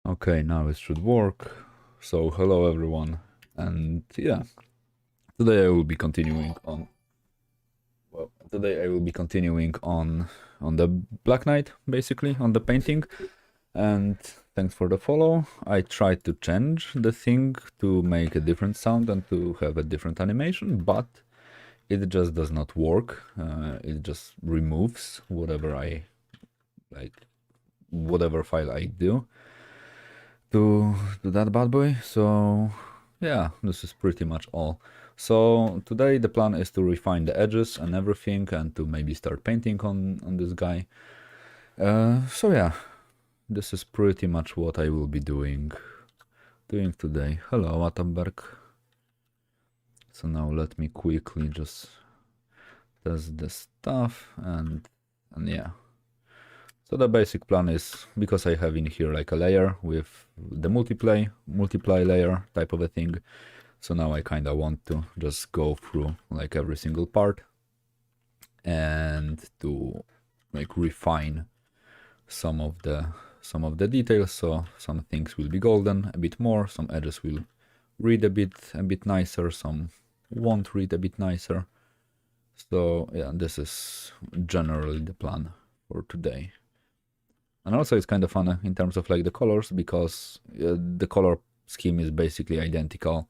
Okay, now it should work. So hello everyone, and yeah, today I will be continuing on. Well, today I will be continuing on the Black Knight, basically on the painting. And thanks for the follow. I tried to change the thing to make a different sound and to have a different animation, but it just does not work. It just removes whatever I like, whatever file I do to that bad boy. So yeah, this is pretty much all. So today the plan is to refine the edges and everything and to maybe start painting on this guy. So yeah, this is pretty much what I will be doing today. Hello, Attenberg. So now let me quickly just test the stuff and yeah. So the basic plan is, because I have in here like a layer with the multiply layer type of a thing. So now I kind of want to just go through like every single part and to like refine some of the details. So some things will be golden a bit more, some edges will read a bit nicer, some won't read a bit nicer. So yeah, this is generally the plan for today. And also it's kind of fun in terms of like the colors, because the color scheme is basically identical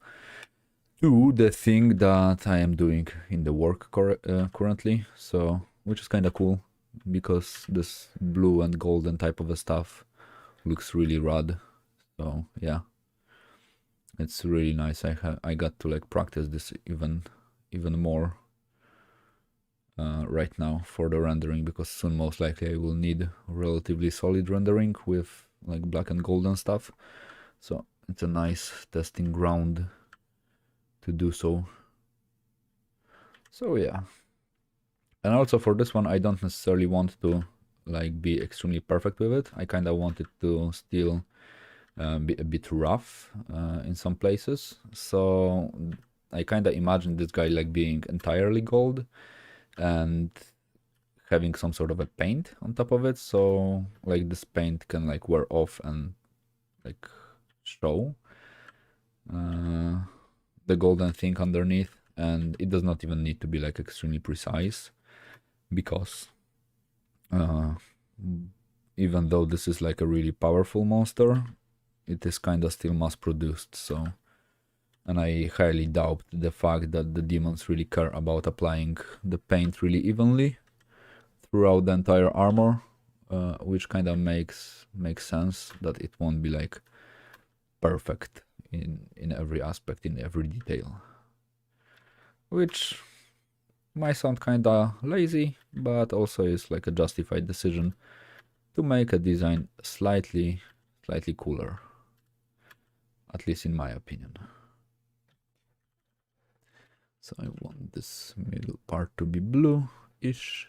to the thing that I am doing in the work currently. So, which is kind of cool, because this blue and golden type of a stuff looks really rad. So yeah, it's really nice. I got to like practice this even more right now for the rendering, because soon most likely I will need relatively solid rendering with like black and golden stuff. So it's a nice testing ground to do so. So yeah. And also for this one, I don't necessarily want to like be extremely perfect with it. I kind of want it to still be a bit rough in some places. So I kind of imagine this guy like being entirely gold and having some sort of a paint on top of it. So like this paint can like wear off and like show the golden thing underneath. And it does not even need to be like extremely precise, because even though this is like a really powerful monster, it is kind of still mass produced. So, and I highly doubt the fact that the demons really care about applying the paint really evenly throughout the entire armor, which kind of makes sense that it won't be like perfect in every aspect, in every detail, which might sound kinda lazy, but also is like a justified decision to make a design slightly cooler, at least in my opinion. So I want this middle part to be blue-ish,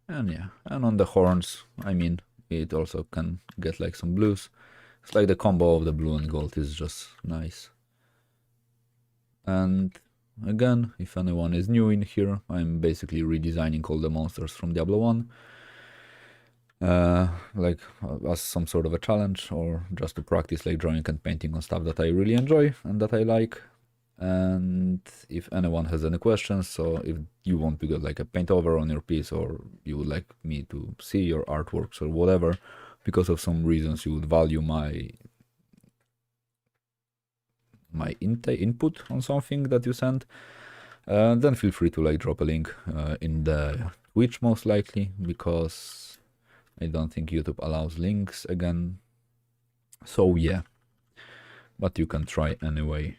and yeah, and on the horns, I mean, it also can get like some blues. It's like the combo of the blue and gold is just nice. And again, if anyone is new in here, I'm basically redesigning all the monsters from Diablo 1. Like as some sort of a challenge, or just to practice like drawing and painting on stuff that I really enjoy and that I like. And if anyone has any questions, so if you want to get like a paint over on your piece, or you would like me to see your artworks or whatever, because of some reasons you would value my input on something that you sent, then feel free to like drop a link in the Twitch, most likely, because I don't think YouTube allows links again. So yeah, but you can try anyway.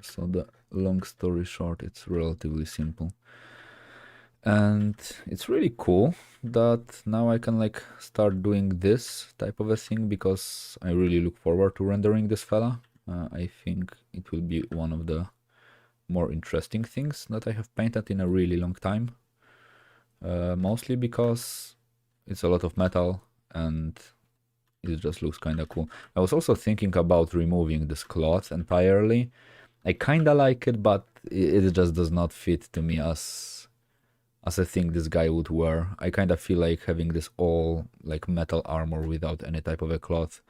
So the long story short, it's relatively simple. And it's really cool that now I can like start doing this type of a thing, because I really look forward to rendering this fella. I think it will be one of the more interesting things that I have painted in a really long time. Mostly because it's a lot of metal and it just looks kind of cool. I was also thinking about removing this cloth entirely. I kind of like it, but it just does not fit to me as a thing this guy would wear. I kind of feel like having this all like metal armor without any type of a cloth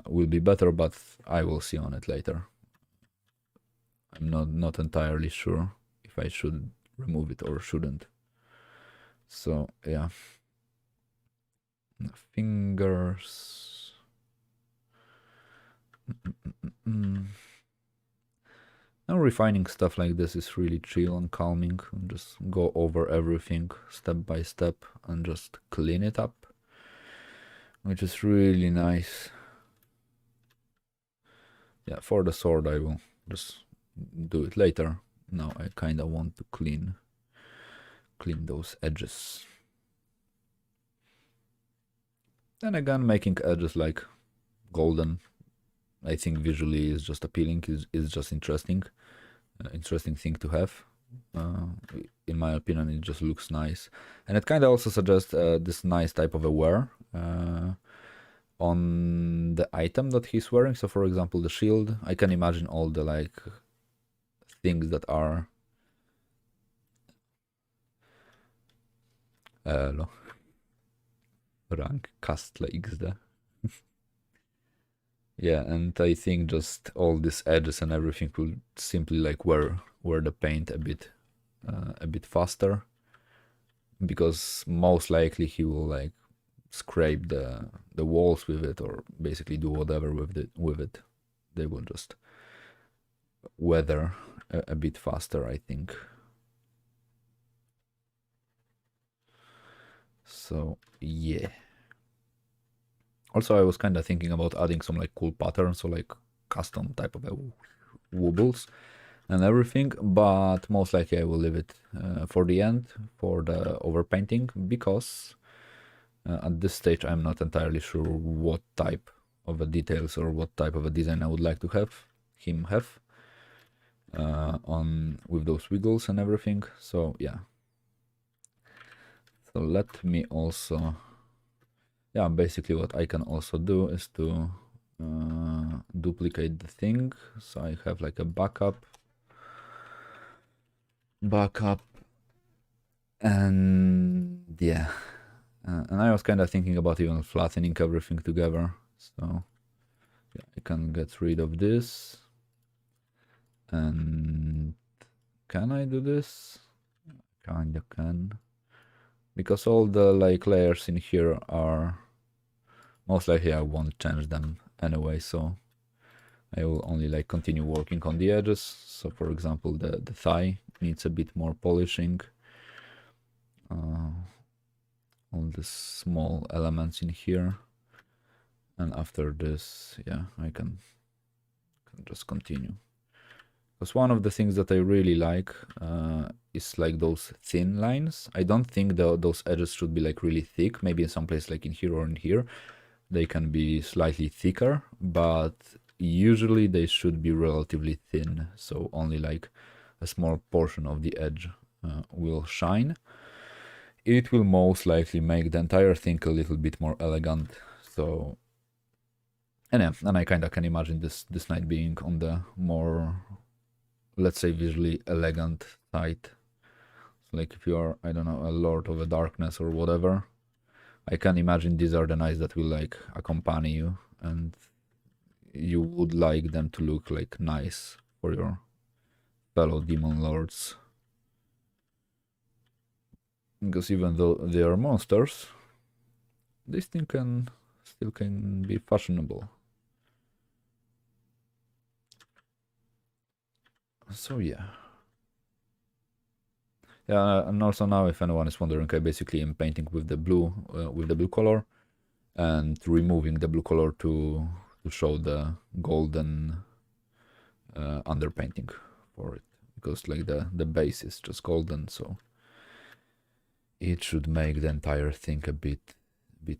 will be better, but I will see on it later. I'm not entirely sure if I should remove it or shouldn't. So yeah, fingers. Now refining stuff like this is really chill and calming. Just go over everything step by step and just clean it up, which is really nice. Yeah, for the sword I will just do it later. Now I kind of want to clean those edges. And again, making edges like golden, I think visually is just appealing, is just interesting. Interesting thing to have. In my opinion, it just looks nice. And it kind of also suggests this nice type of a wear on the item that he's wearing. So for example, the shield, I can imagine all the like things that are rank castle XD. Yeah, and I think just all these edges and everything will simply like wear the paint a bit faster, because most likely he will like scrape the walls with it, or basically do whatever with it. They will just weather a bit faster, I think. So yeah. Also, I was kind of thinking about adding some like cool patterns, so like custom type of wobbles and everything, but most likely I will leave it for the end, for the overpainting, because at this stage I'm not entirely sure what type of a details or what type of a design I would like to have him have on with those wiggles and everything. So yeah. So let me also, yeah, basically what I can also do is to duplicate the thing, so I have like a backup, and yeah, and I was kind of thinking about even flattening everything together. So yeah, I can get rid of this, and can I do this? Kinda can, because all the like layers in here are most likely I won't change them anyway, so I will only like continue working on the edges. So for example, the thigh needs a bit more polishing. All the small elements in here, and after this, yeah, I can just continue. Because one of the things that I really like is like those thin lines. I don't think those edges should be like really thick. Maybe in some place like in here or in here, they can be slightly thicker, but usually they should be relatively thin. So only like a small portion of the edge will shine. It will most likely make the entire thing a little bit more elegant. So, and yeah, and I kind of can imagine this knight being on the more, let's say, visually elegant side. So like if you are, I don't know, a Lord of the Darkness or whatever, I can imagine these are the knights that will like accompany you, and you would like them to look like nice for your fellow demon lords. Because even though they are monsters, this thing still can be fashionable. So yeah. Yeah, and also now, if anyone is wondering, I basically am painting with the blue color, and removing the blue color to show the golden underpainting for it, because like the base is just golden, so it should make the entire thing a bit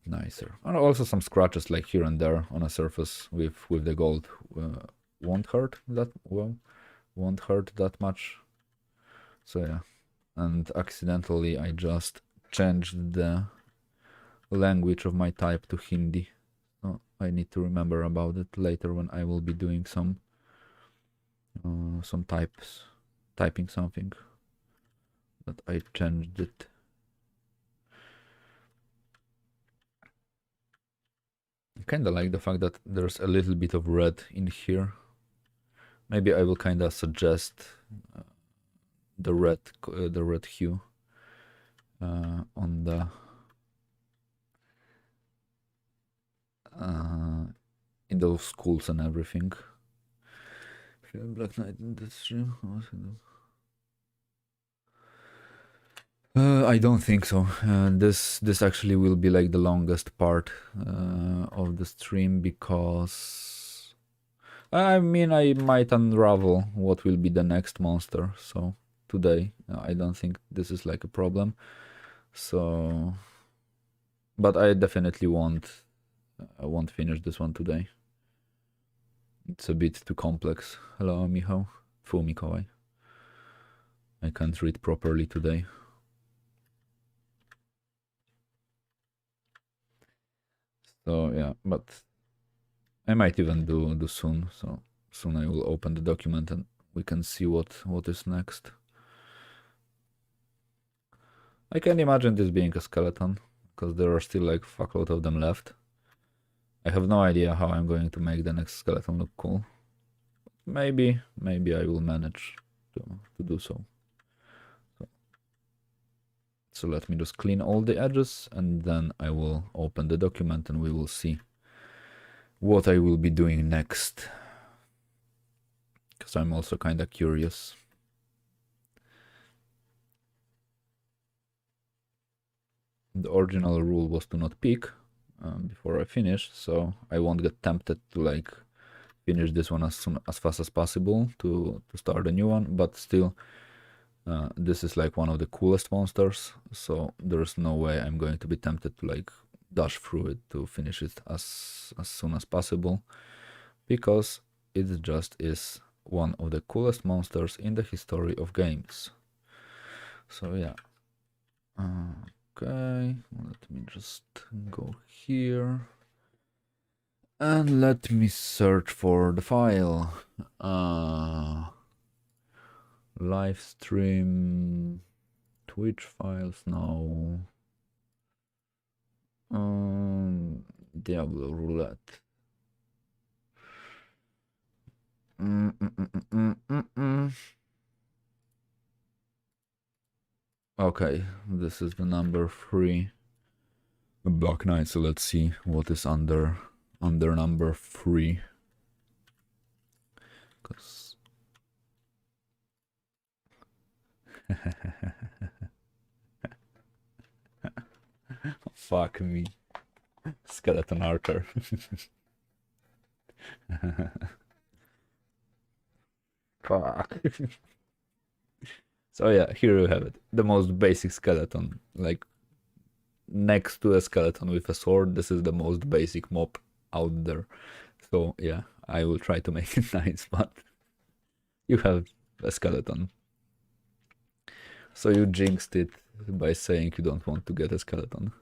nicer. And also some scratches like here and there on a surface with the gold won't hurt that much. So yeah, and accidentally I just changed the language of my type to Hindi. So I need to remember about it later when I will be doing some typing something, that I changed it. kinda like the fact that there's a little bit of red in here. Maybe I will kinda suggest the red hue on the in those schools and everything. Black Knight in the stream. I don't think so. This actually will be like the longest part of the stream, because I mean, I might unravel what will be the next monster. So today, I don't think this is like a problem. So, but I definitely won't finish this one today. It's a bit too complex. Hello, Michał. Fu, Mikołaj. I can't read properly today. So yeah, but I might even do soon. So soon I will open the document and we can see what is next. I can imagine this being a skeleton, because there are still like fuckload of them left. I have no idea how I'm going to make the next skeleton look cool. Maybe I will manage to do so. So let me just clean all the edges, and then I will open the document and we will see what I will be doing next. Because I'm also kind of curious. The original rule was to not peek before I finish, so I won't get tempted to like finish this one as fast as possible to start a new one, but still this is like one of the coolest monsters, so there's no way I'm going to be tempted to like dash through it to finish it as soon as possible, because it just is one of the coolest monsters in the history of games. So yeah. Okay, let me just go here and let me search for the file. Live stream, Twitch files, no. Diablo Roulette. Okay, this is the number 3 Black Knight, so let's see what is under number 3. Cause fuck me. Skeleton Archer. Fuck. So yeah, here you have it. The most basic skeleton. Like, next to a skeleton with a sword, this is the most basic mob out there. So yeah, I will try to make it nice, but you have a skeleton. So you jinxed it by saying you don't want to get a skeleton.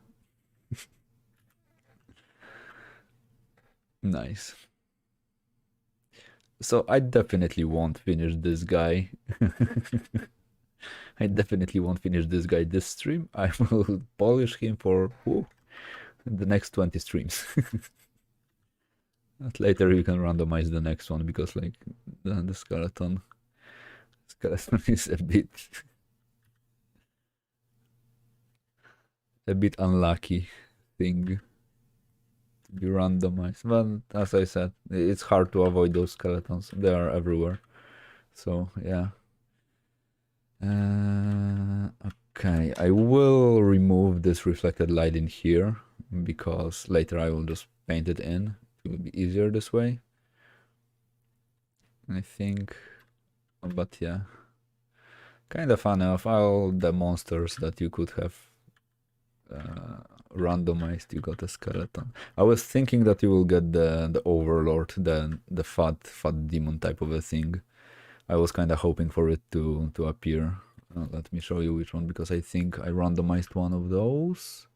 Nice. So I definitely won't finish this guy. I definitely won't finish this guy this stream. I will polish him for the next 20 streams. But later you can randomize the next one, because like the skeleton is a bit unlucky thing to be randomized. But as I said, it's hard to avoid those skeletons. They are everywhere. So yeah. Okay, I will remove this reflected light in here, because later I will just paint it in. It will be easier this way, I think. But yeah, kind of fun of all the monsters that you could have randomized. You got a skeleton. I was thinking that you will get the overlord, the fat demon type of a thing. I was kind of hoping for it to appear. Let me show you which one, because I think I randomized one of those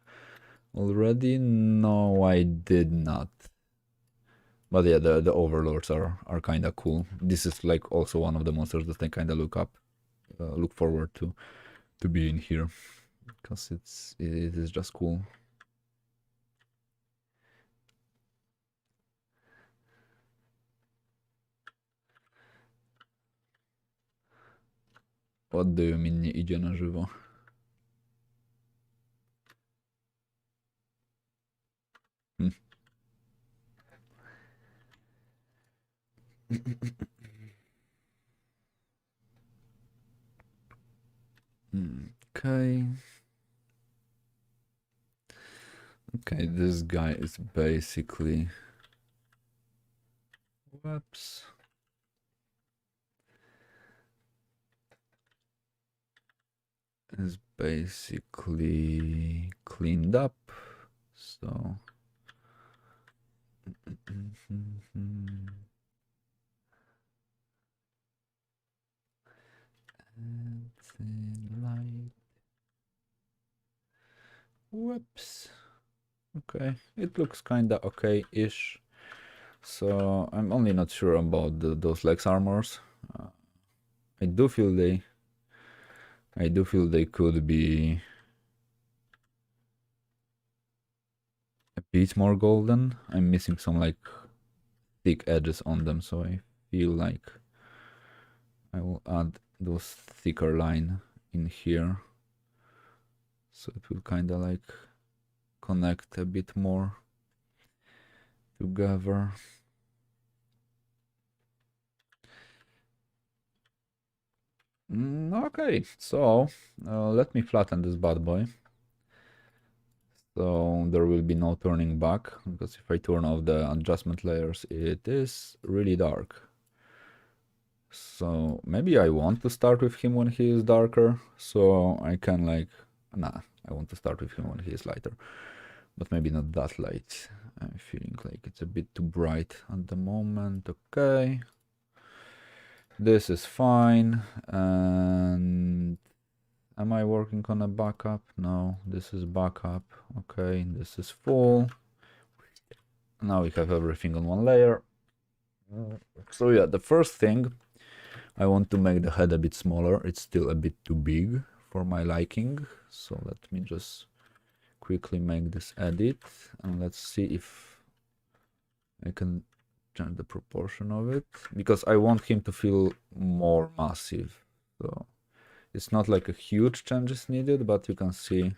already. No, I did not. But yeah, the overlords are kind of cool. This is like also one of the monsters that I kind of look forward to be in here, because it is just cool. What do you mean nie idzie na żywo? Okay. Okay, this guy is basically... Whoops. Is basically cleaned up, so... Light. Whoops. Okay, it looks kinda okay-ish. So I'm only not sure about those legs armors. I do feel they could be a bit more golden. I'm missing some like thick edges on them, so I feel like I will add those thicker line in here, so it will kind of like connect a bit more together. Okay, so let me flatten this bad boy. So there will be no turning back, because if I turn off the adjustment layers, it is really dark. So maybe I want to start with him when he is darker, so I can like, nah, I want to start with him when he is lighter, but maybe not that light. I'm feeling like it's a bit too bright at the moment. Okay, this is fine. And am I working on a backup? No, this is backup. Okay, this is full. Now we have everything on one layer. So yeah, the first thing, I want to make the head a bit smaller. It's still a bit too big for my liking. So let me just quickly make this edit, and let's see if I can change the proportion of it, because I want him to feel more massive. So it's not like a huge change is needed, but you can see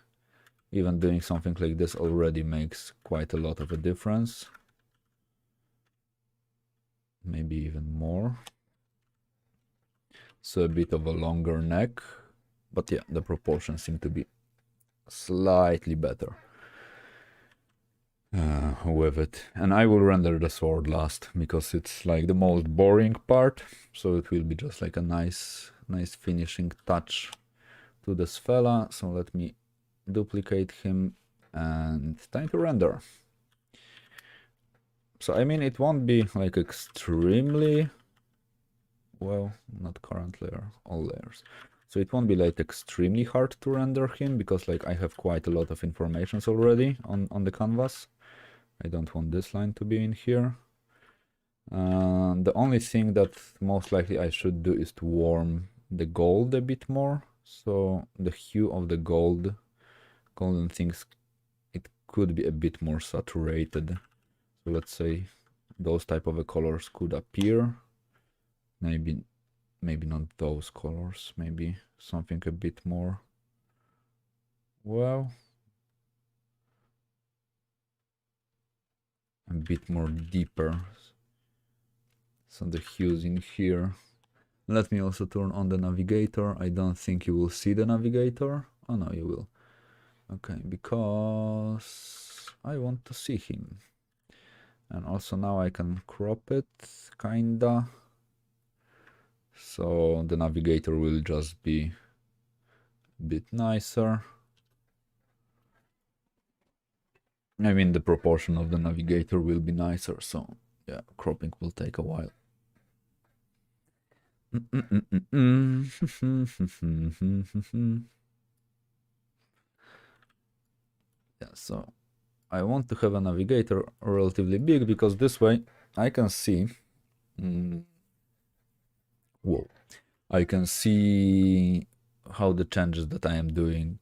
even doing something like this already makes quite a lot of a difference. Maybe even more. So a bit of a longer neck, but yeah, the proportions seem to be slightly better with it. And I will render the sword last, because it's like the most boring part, so it will be just like a nice finishing touch to this fella. So let me duplicate him, and time to render. So I mean, it won't be like extremely, well, not current layer, all layers. So it won't be like extremely hard to render him, because like I have quite a lot of informations already on the canvas. I don't want this line to be in here. The only thing that most likely I should do is to warm the gold a bit more. So the hue of the golden things, it could be a bit more saturated. So let's say those type of colors could appear. Maybe not those colors, maybe something a bit more, well, a bit more deeper. So the hues in here. Let me also turn on the navigator. I don't think you will see the navigator. Oh no, you will. Okay, because I want to see him. And also now I can crop it, kinda. So the navigator will just be a bit nicer. I mean, the proportion of the navigator will be nicer, so yeah, cropping will take a while. Yeah, so I want to have a navigator relatively big, because this way I can see, whoa, I can see how the changes that I am doing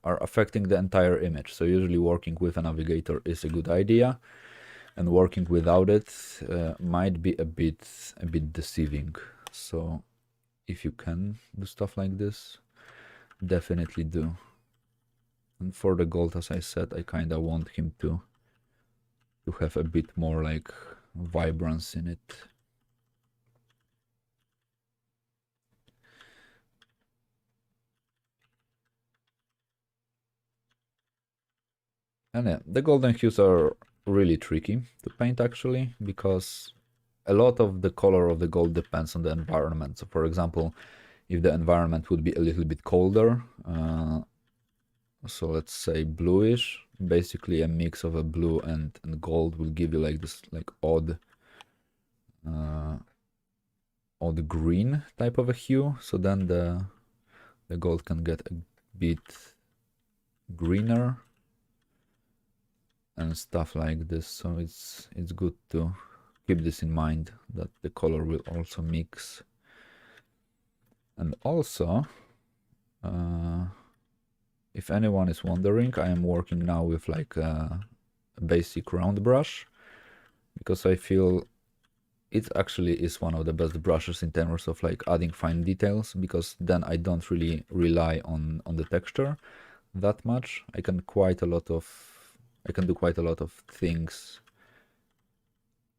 are affecting the entire image. So usually working with a navigator is a good idea, and working without it might be a bit deceiving. So if you can do stuff like this, definitely do. And for the gold, as I said, I kind of want him to have a bit more like vibrance in it. And yeah, the golden hues are really tricky to paint actually, because a lot of the color of the gold depends on the environment. So for example, if the environment would be a little bit colder, so let's say bluish, basically a mix of a blue and gold will give you like this like odd green type of a hue. So then the gold can get a bit greener and stuff like this. So it's good to keep this in mind, that the color will also mix. And also, if anyone is wondering, I am working now with like a basic round brush, because I feel it actually is one of the best brushes in terms of like adding fine details, because then I don't really rely on the texture that much. I can do quite a lot of things.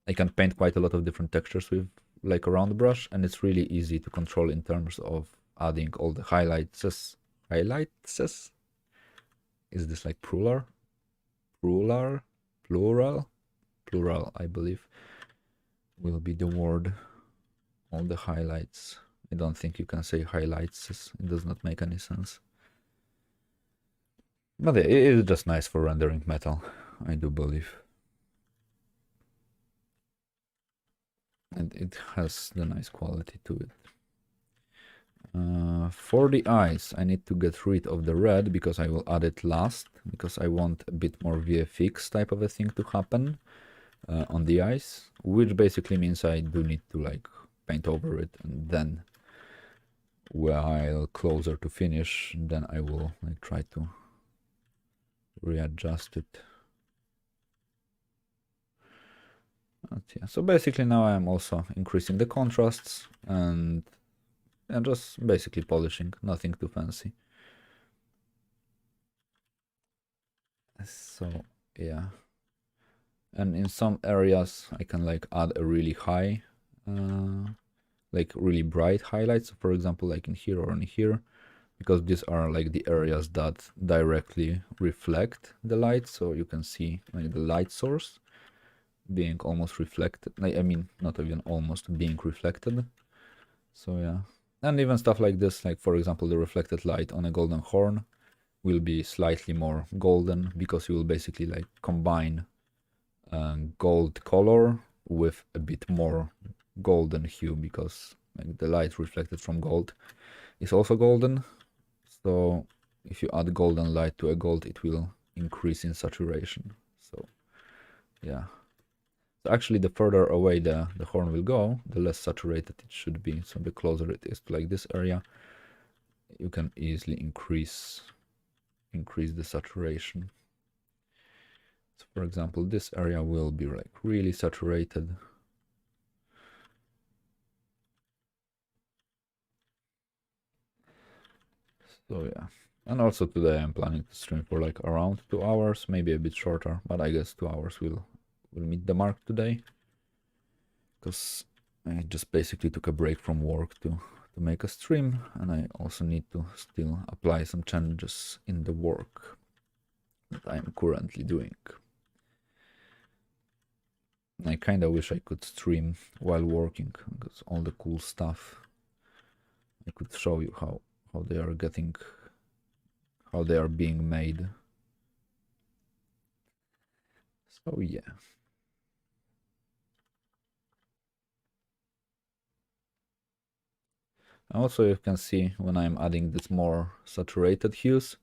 I can paint quite a lot of different textures with like a round brush, and it's really easy to control in terms of adding all the highlights. Is this like plural, I believe will be the word. All the highlights. I don't think you can say highlights, it does not make any sense. But yeah, it is just nice for rendering metal, I do believe. And it has the nice quality to it. For the eyes, I need to get rid of the red, because I will add it last, because I want a bit more VFX type of a thing to happen on the eyes, which basically means I do need to like paint over it, and then while closer to finish, then I will like try to readjust it. But yeah, so basically now I am also increasing the contrasts and just basically polishing, nothing too fancy. So yeah, and in some areas I can like add a really high, like really bright highlights. For example, like in here or in here, because these are like the areas that directly reflect the light. So you can see like the light source being almost reflected. I mean, not even almost, being reflected. So yeah, and even stuff like this, like for example, the reflected light on a golden horn will be slightly more golden, because you will basically like combine gold color with a bit more golden hue, because like the light reflected from gold is also golden. So if you add golden light to a gold, it will increase in saturation. So yeah. So actually, the further away the horn will go, the less saturated it should be. So the closer it is to like this area, you can easily increase the saturation. So for example, this area will be like really saturated. So yeah. And also today I'm planning to stream for like around 2 hours, maybe a bit shorter, but I guess 2 hours will meet the mark today. Because I just basically took a break from work to make a stream, and I also need to still apply some changes in the work that I'm currently doing. I kind of wish I could stream while working, because all the cool stuff I could show you how they are being made. So yeah. Also, you can see when I'm adding this more saturated hues,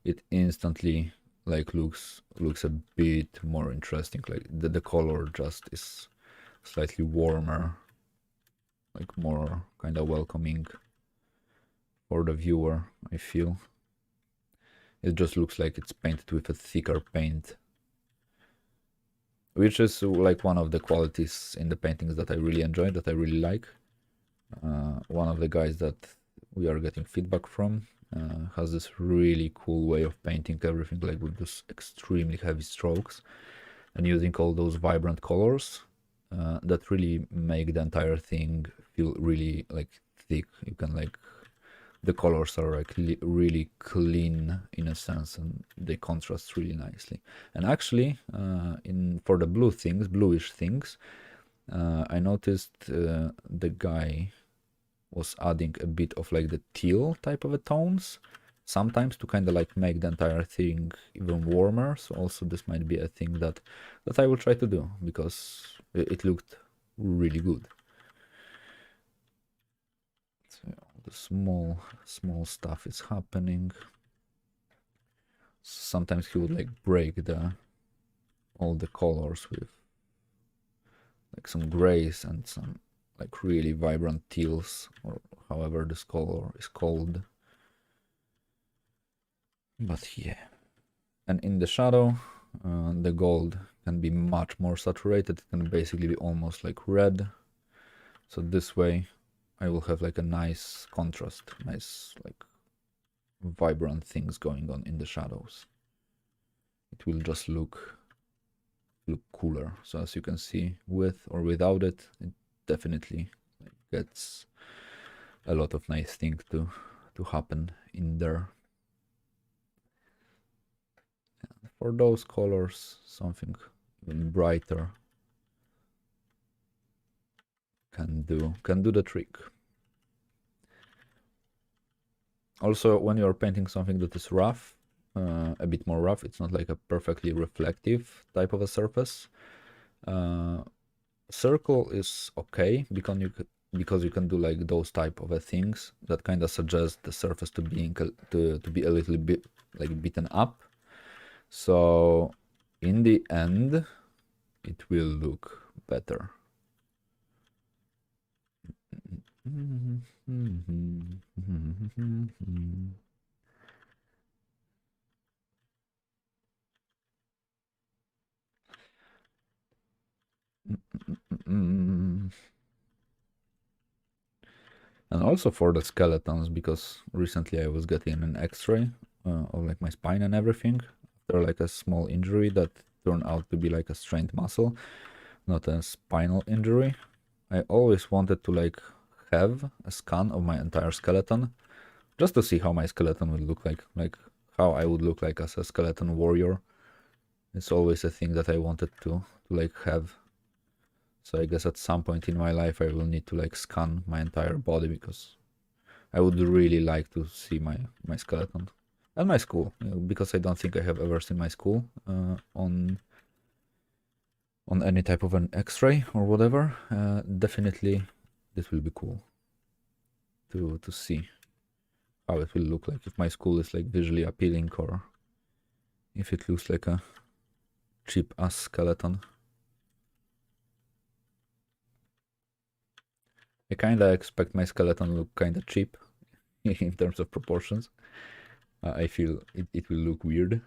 it instantly like looks a bit more interesting. Like the color just is slightly warmer, like more kind of welcoming for the viewer, I feel. It just looks like it's painted with a thicker paint, which is like one of the qualities in the paintings that I really enjoy, that I really like. one of the guys that we are getting feedback from has this really cool way of painting everything like with those extremely heavy strokes and using all those vibrant colors that really make the entire thing feel really like thick. You can like the colors are like really clean in a sense, and they contrast really nicely. And actually, for the bluish things, I noticed the guy was adding a bit of like the teal type of a tones sometimes to kind of like make the entire thing even warmer. So also this might be a thing that I will try to do because it looked really good. So the small stuff is happening. Sometimes he would like break all the colors with like some grays and some like really vibrant teals, or however this color is called. But yeah, and in the shadow, the gold can be much more saturated. It can basically be almost like red. So this way I will have like a nice contrast, nice like vibrant things going on in the shadows. It will just look cooler. So as you can see, with or without it, it definitely gets a lot of nice things to happen in there. And for those colors, something even brighter can do the trick. Also, when you're painting something that is rough, a bit more rough, it's not like a perfectly reflective type of a surface. Circle is okay because you can do like those type of things that kind of suggest the surface to be a little bit like beaten up. So in the end, it will look better. And also for the skeletons, because recently I was getting an x-ray of like my spine and everything after like a small injury that turned out to be like a strained muscle, not a spinal injury. I always wanted to like have a scan of my entire skeleton just to see how my skeleton would look like how I would look like as a skeleton warrior. It's always a thing that I wanted to like have. So I guess at some point in my life I will need to like scan my entire body because I would really like to see my skeleton and my skull, because I don't think I have ever seen my skull on any type of an x-ray or whatever. Definitely this will be cool to see how it will look like, if my skull is like visually appealing or if it looks like a cheap ass skeleton. I kinda expect my skeleton to look kinda cheap in terms of proportions. I feel it will look weird,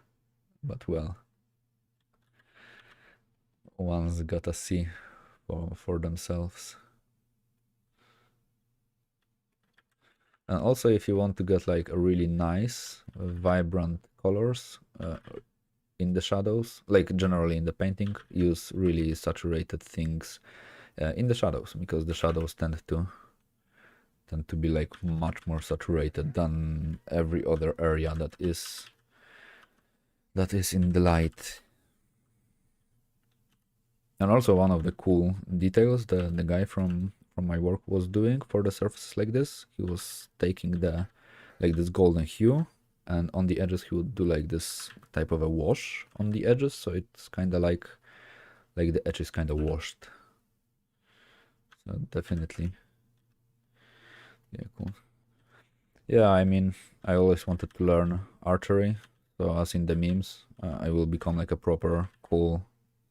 but well, one's gotta see for themselves. And also, if you want to get like a really nice, vibrant colors in the shadows, like generally in the painting, use really saturated things in the shadows, because the shadows tend to be like much more saturated than every other area that is in the light. And also one of the cool details the guy from my work was doing for the surfaces like this, he was taking the like this golden hue, and on the edges he would do like this type of a wash on the edges, so it's kind of like the edge is kind of washed. So definitely, yeah, cool. Yeah, I mean, I always wanted to learn archery, so as in the memes, I will become like a proper cool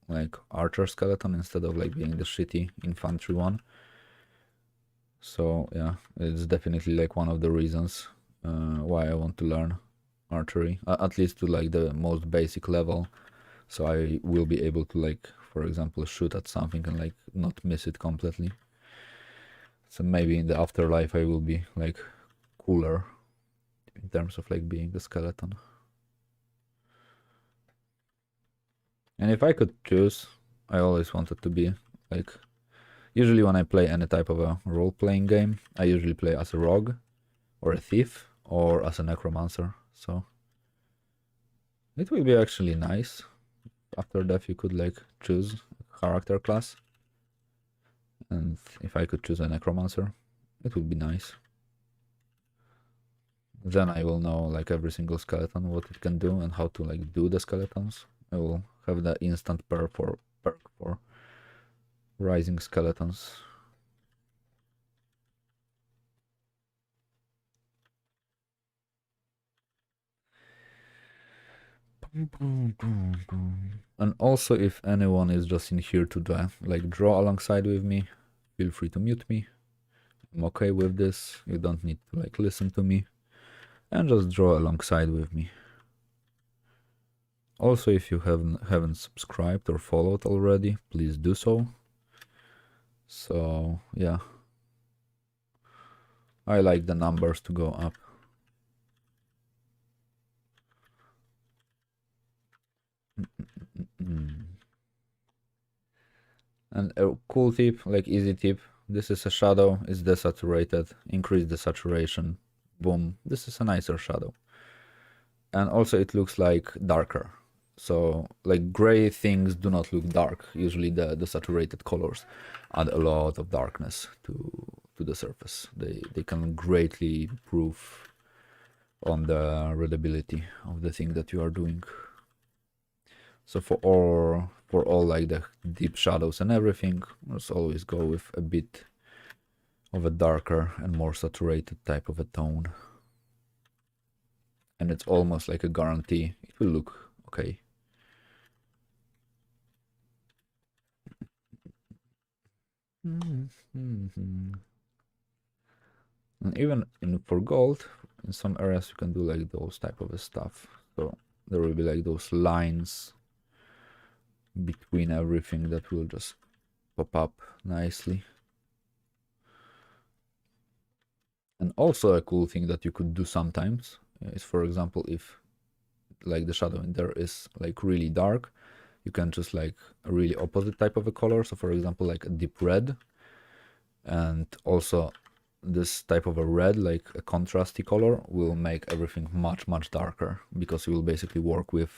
like archer skeleton instead of like being the shitty infantry one. So yeah, it's definitely like one of the reasons why I want to learn archery, at least to like the most basic level, so I will be able to like, for example, shoot at something and like not miss it completely. So maybe in the afterlife I will be like cooler in terms of like being a skeleton. And if I could choose, I always wanted to be like, usually when I play any type of a role-playing game, I usually play as a rogue or a thief or as a necromancer. So it will be actually nice. After death you could like choose a character class. And if I could choose a necromancer, it would be nice. Then I will know like every single skeleton, what it can do and how to like do the skeletons. I will have the instant perk for rising skeletons. And also, if anyone is just in here to draw alongside with me, feel free to mute me. I'm okay with this. You don't need to like listen to me, and just draw alongside with me. Also, if you haven't subscribed or followed already, please do so. So yeah, I like the numbers to go up. And a cool tip, like easy tip, this is a shadow, it's desaturated, increase the saturation, boom, this is a nicer shadow. And also it looks like darker. So like gray things do not look dark. Usually the saturated colors add a lot of darkness to the surface. They can greatly improve on the readability of the thing that you are doing. So for all like the deep shadows and everything, let's always go with a bit of a darker and more saturated type of a tone. And it's almost like a guarantee it will look okay. And even for gold, in some areas you can do like those type of stuff. So there will be like those lines between everything that will just pop up nicely. And also a cool thing that you could do sometimes is, for example, if like the shadow in there is like really dark, you can just like a really opposite type of a color. So for example, like a deep red, and also this type of a red, like a contrasty color, will make everything much darker, because you will basically work with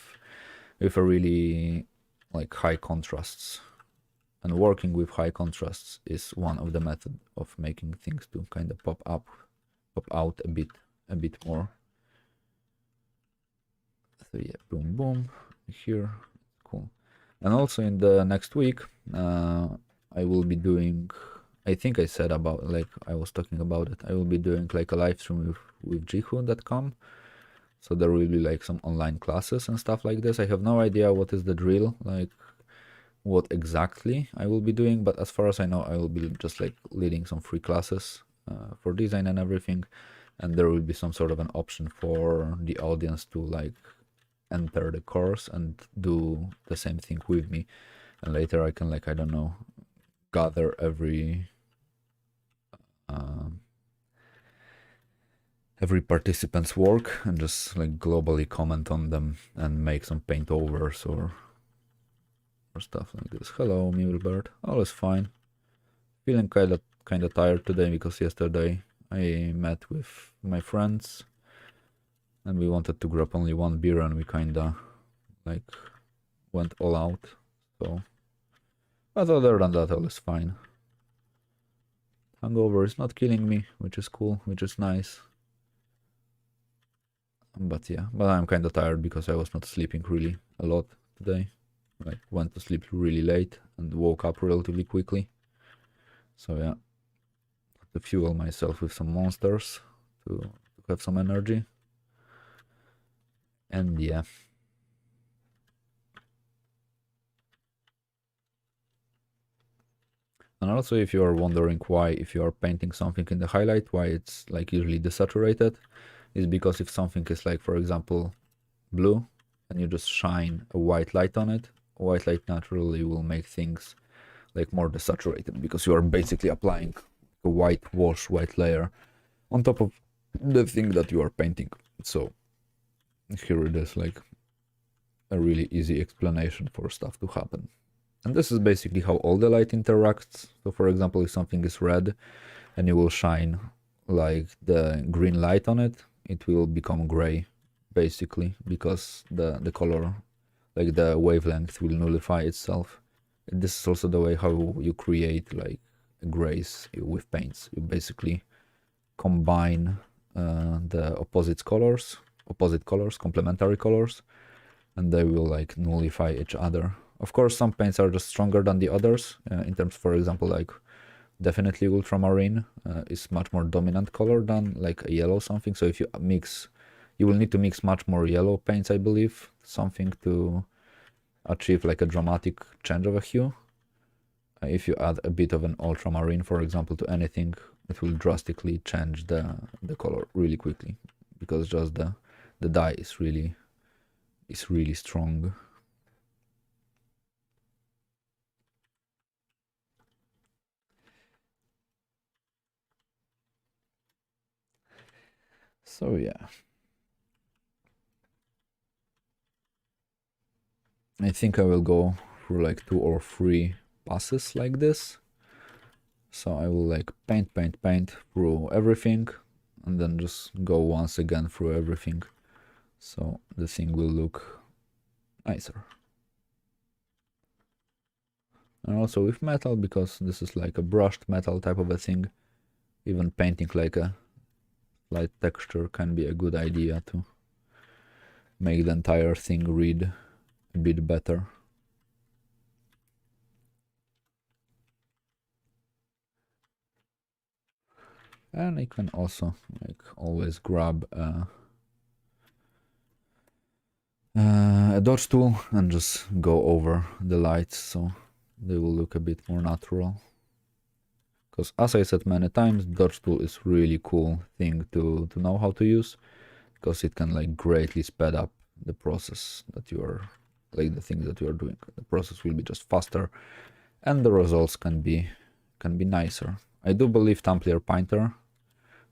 a really like high contrasts. And working with high contrasts is one of the methods of making things to kind of pop out a bit more. So yeah, boom here, cool. And also in the next week I will be doing, I think I said about, like I was talking about it, I will be doing like a live stream with jihu.com. So there will be like some online classes and stuff like this. I have no idea what is the drill, like what exactly I will be doing, but as far as I know, I will be just like leading some free classes for design and everything. And there will be some sort of an option for the audience to like enter the course and do the same thing with me. And later I can, like, I don't know, gather every participant's work and just like globally comment on them and make some paint overs or stuff like this. Hello, Mulebird. All is fine. Feeling kind of tired today because yesterday I met with my friends and we wanted to grab only one beer and we kinda like went all out. So, but other than that, all is fine. Hangover is not killing me, which is cool, which is nice. But yeah, but I'm kind of tired because I was not sleeping really a lot today. Like went to sleep really late and woke up relatively quickly. So yeah, to fuel myself with some monsters to have some energy. And yeah. And also, if you are wondering why, if you are painting something in the highlight, why it's like usually desaturated, is because if something is like, for example, blue, and you just shine a white light on it, white light naturally will make things like more desaturated, because you are basically applying a white layer on top of the thing that you are painting. So here it is, like a really easy explanation for stuff to happen. And this is basically how all the light interacts. So for example, if something is red and you will shine like the green light on it, it will become gray basically, because the color, like the wavelength, will nullify itself. This is also the way how you create like grays with paints. You basically combine the opposite colors, complementary colors, and they will like nullify each other. Of course, some paints are just stronger than the others. In terms, for example, like definitely ultramarine is much more dominant color than like a yellow something. So if you mix, you will need to mix much more yellow paints, I believe, something to achieve like a dramatic change of a hue. If you add a bit of an ultramarine, for example, to anything, it will drastically change the color really quickly, because just the dye is really strong. So yeah, I think I will go through like 2 or 3 passes like this. So I will like paint through everything, and then just go once again through everything, so the thing will look nicer. And also with metal, because this is like a brushed metal type of a thing, even painting like a light texture can be a good idea to make the entire thing read a bit better. And I can also like always grab a dodge tool and just go over the lights, so they will look a bit more natural. Because as I said many times, dodge tool is really cool thing to know how to use, because it can like greatly speed up the process that you are, like the things that you are doing. The process will be just faster, and the results can be nicer. I do believe Templier Painter,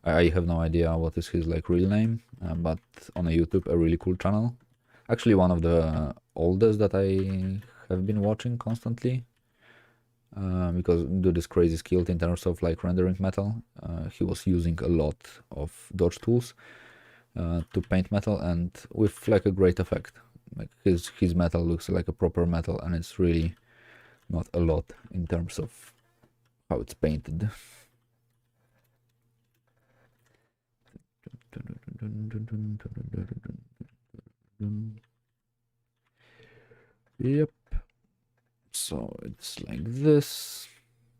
I have no idea what is his like real name, but on a YouTube, a really cool channel. Actually, one of the oldest that I have been watching constantly, because do this crazy skill in terms of like rendering metal. He was using a lot of dodge tools to paint metal, and with like a great effect. Like his metal looks like a proper metal, and it's really not a lot in terms of how it's painted. Yep. So it's like this.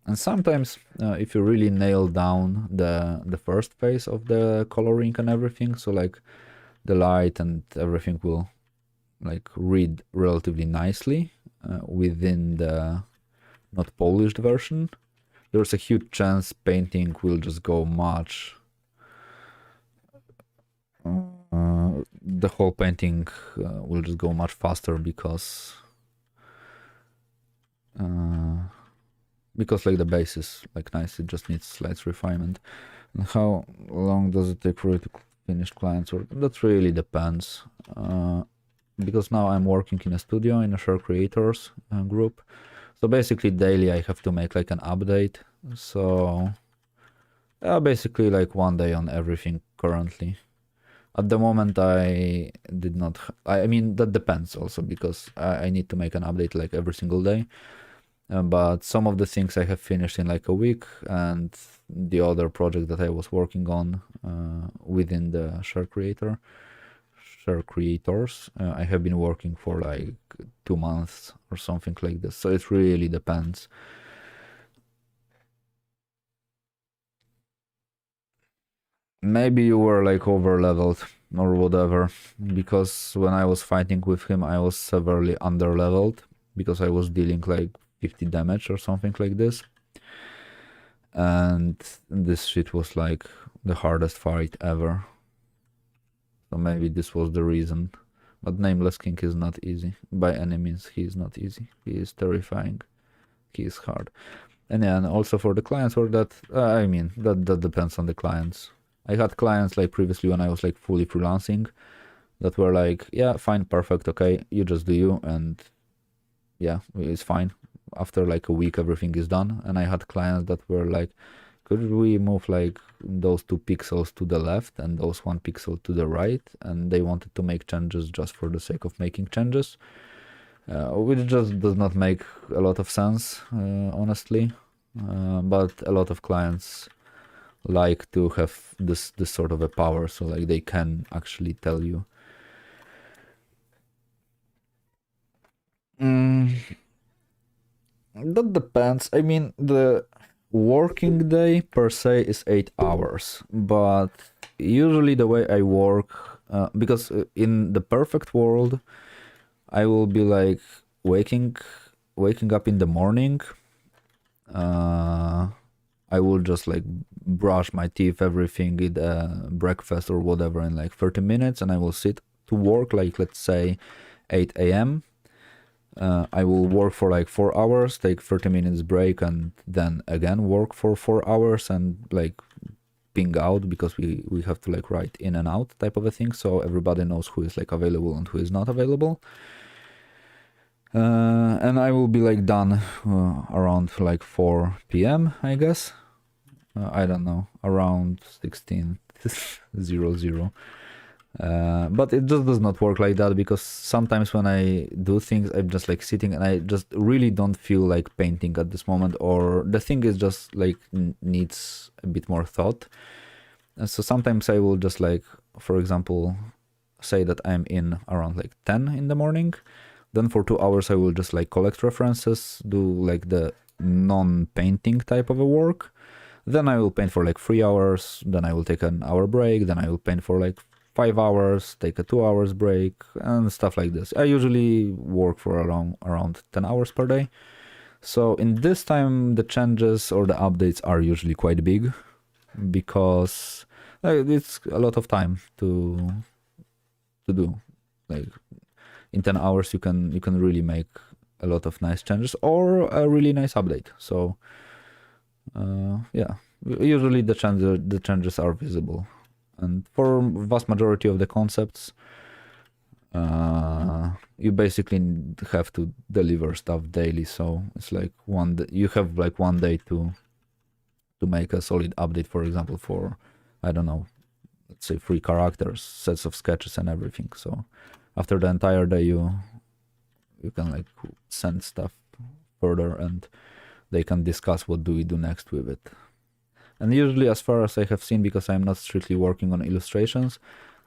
And sometimes if you really nail down the first phase of the coloring and everything, so like the light and everything will like read relatively nicely within the not polished version, there's a huge chance painting will just go much the whole painting will just go much faster, because like the base is like nice, it just needs slight refinement. And how long does it take for you to finish clients work? That really depends, because now I'm working in a studio in a share creators group, so basically daily I have to make like an update. So basically like 1 day on everything currently. At the moment I did not, I mean that depends also, because I need to make an update like every single day. But some of the things I have finished in like a week, and the other project that I was working on within the share creators, I have been working for like 2 months or something like this. So it really depends. Maybe you were like over leveled or whatever, because when I was fighting with him I was severely under leveled, because I was dealing like 50 damage or something like this, and this shit was like the hardest fight ever. So maybe this was the reason. But Nameless King is not easy by any means. He is not easy. He is terrifying. He is hard. And yeah, and also for the clients, or that I mean that depends on the clients. I had clients like previously when I was like fully freelancing that were like, yeah, fine, perfect, okay, you just do you, and yeah, it's fine. After like a week, everything is done. And I had clients that were like, could we move like those 2 pixels to the left and those 1 pixel to the right? And they wanted to make changes just for the sake of making changes, which just does not make a lot of sense, honestly. But a lot of clients like to have this sort of a power, so like they can actually tell you. That depends. I mean, the working day per se is 8 hours, but usually the way I work, because in the perfect world, I will be like waking up in the morning. I will just like brush my teeth, everything, eat breakfast or whatever in like 30 minutes, and I will sit to work like, let's say, 8 a.m. I will work for like 4 hours, take 30 minutes break, and then again work for 4 hours and like ping out, because we have to like write in and out type of a thing, so everybody knows who is like available and who is not available. And I will be like done around like 4 p.m. I guess. I don't know, around 16:00. But it just does not work like that, because sometimes when I do things, I'm just like sitting and I just really don't feel like painting at this moment, or the thing is just like needs a bit more thought. And so sometimes I will just like, for example, say that I'm in around like 10 in the morning. Then for 2 hours I will just like collect references, do like the non-painting type of a work. Then I will paint for like 3 hours, then I will take an hour break, then I will paint for like 5 hours, take a 2 hours break, and stuff like this. I usually work for around 10 hours per day. So in this time, the changes or the updates are usually quite big, because it's a lot of time to do. Like in 10 hours, you can really make a lot of nice changes or a really nice update. So yeah, usually the changes are visible, and for vast majority of the concepts, you basically have to deliver stuff daily. So it's like you have like 1 day to make a solid update, for example, for, I don't know, let's say 3 characters, sets of sketches and everything. So after the entire day, you can like send stuff further, and they can discuss what do we do next with it. And usually, as far as I have seen, because I'm not strictly working on illustrations,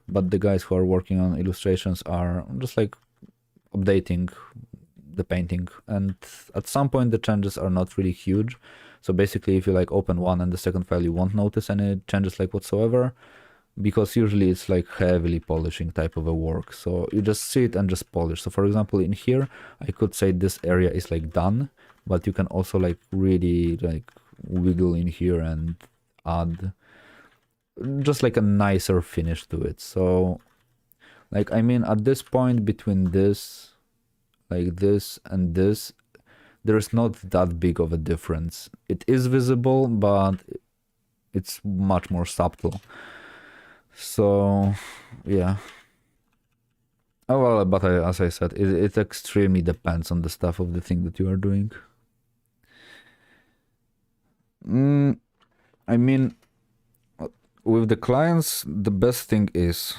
but the guys who are working on illustrations are just like updating the painting, and at some point the changes are not really huge. So basically, if you like open one and the second file, you won't notice any changes like whatsoever, because usually it's like heavily polishing type of a work. So you just sit and just polish. So for example, in here, I could say this area is like done, but you can also like really like wiggle in here and add just like a nicer finish to it. So like, I mean, at this point between this, like this and this, there's not that big of a difference. It is visible, but it's much more subtle. So yeah. Oh well, but as I said, it extremely depends on the stuff of the thing that you are doing. I mean, with the clients, the best thing is,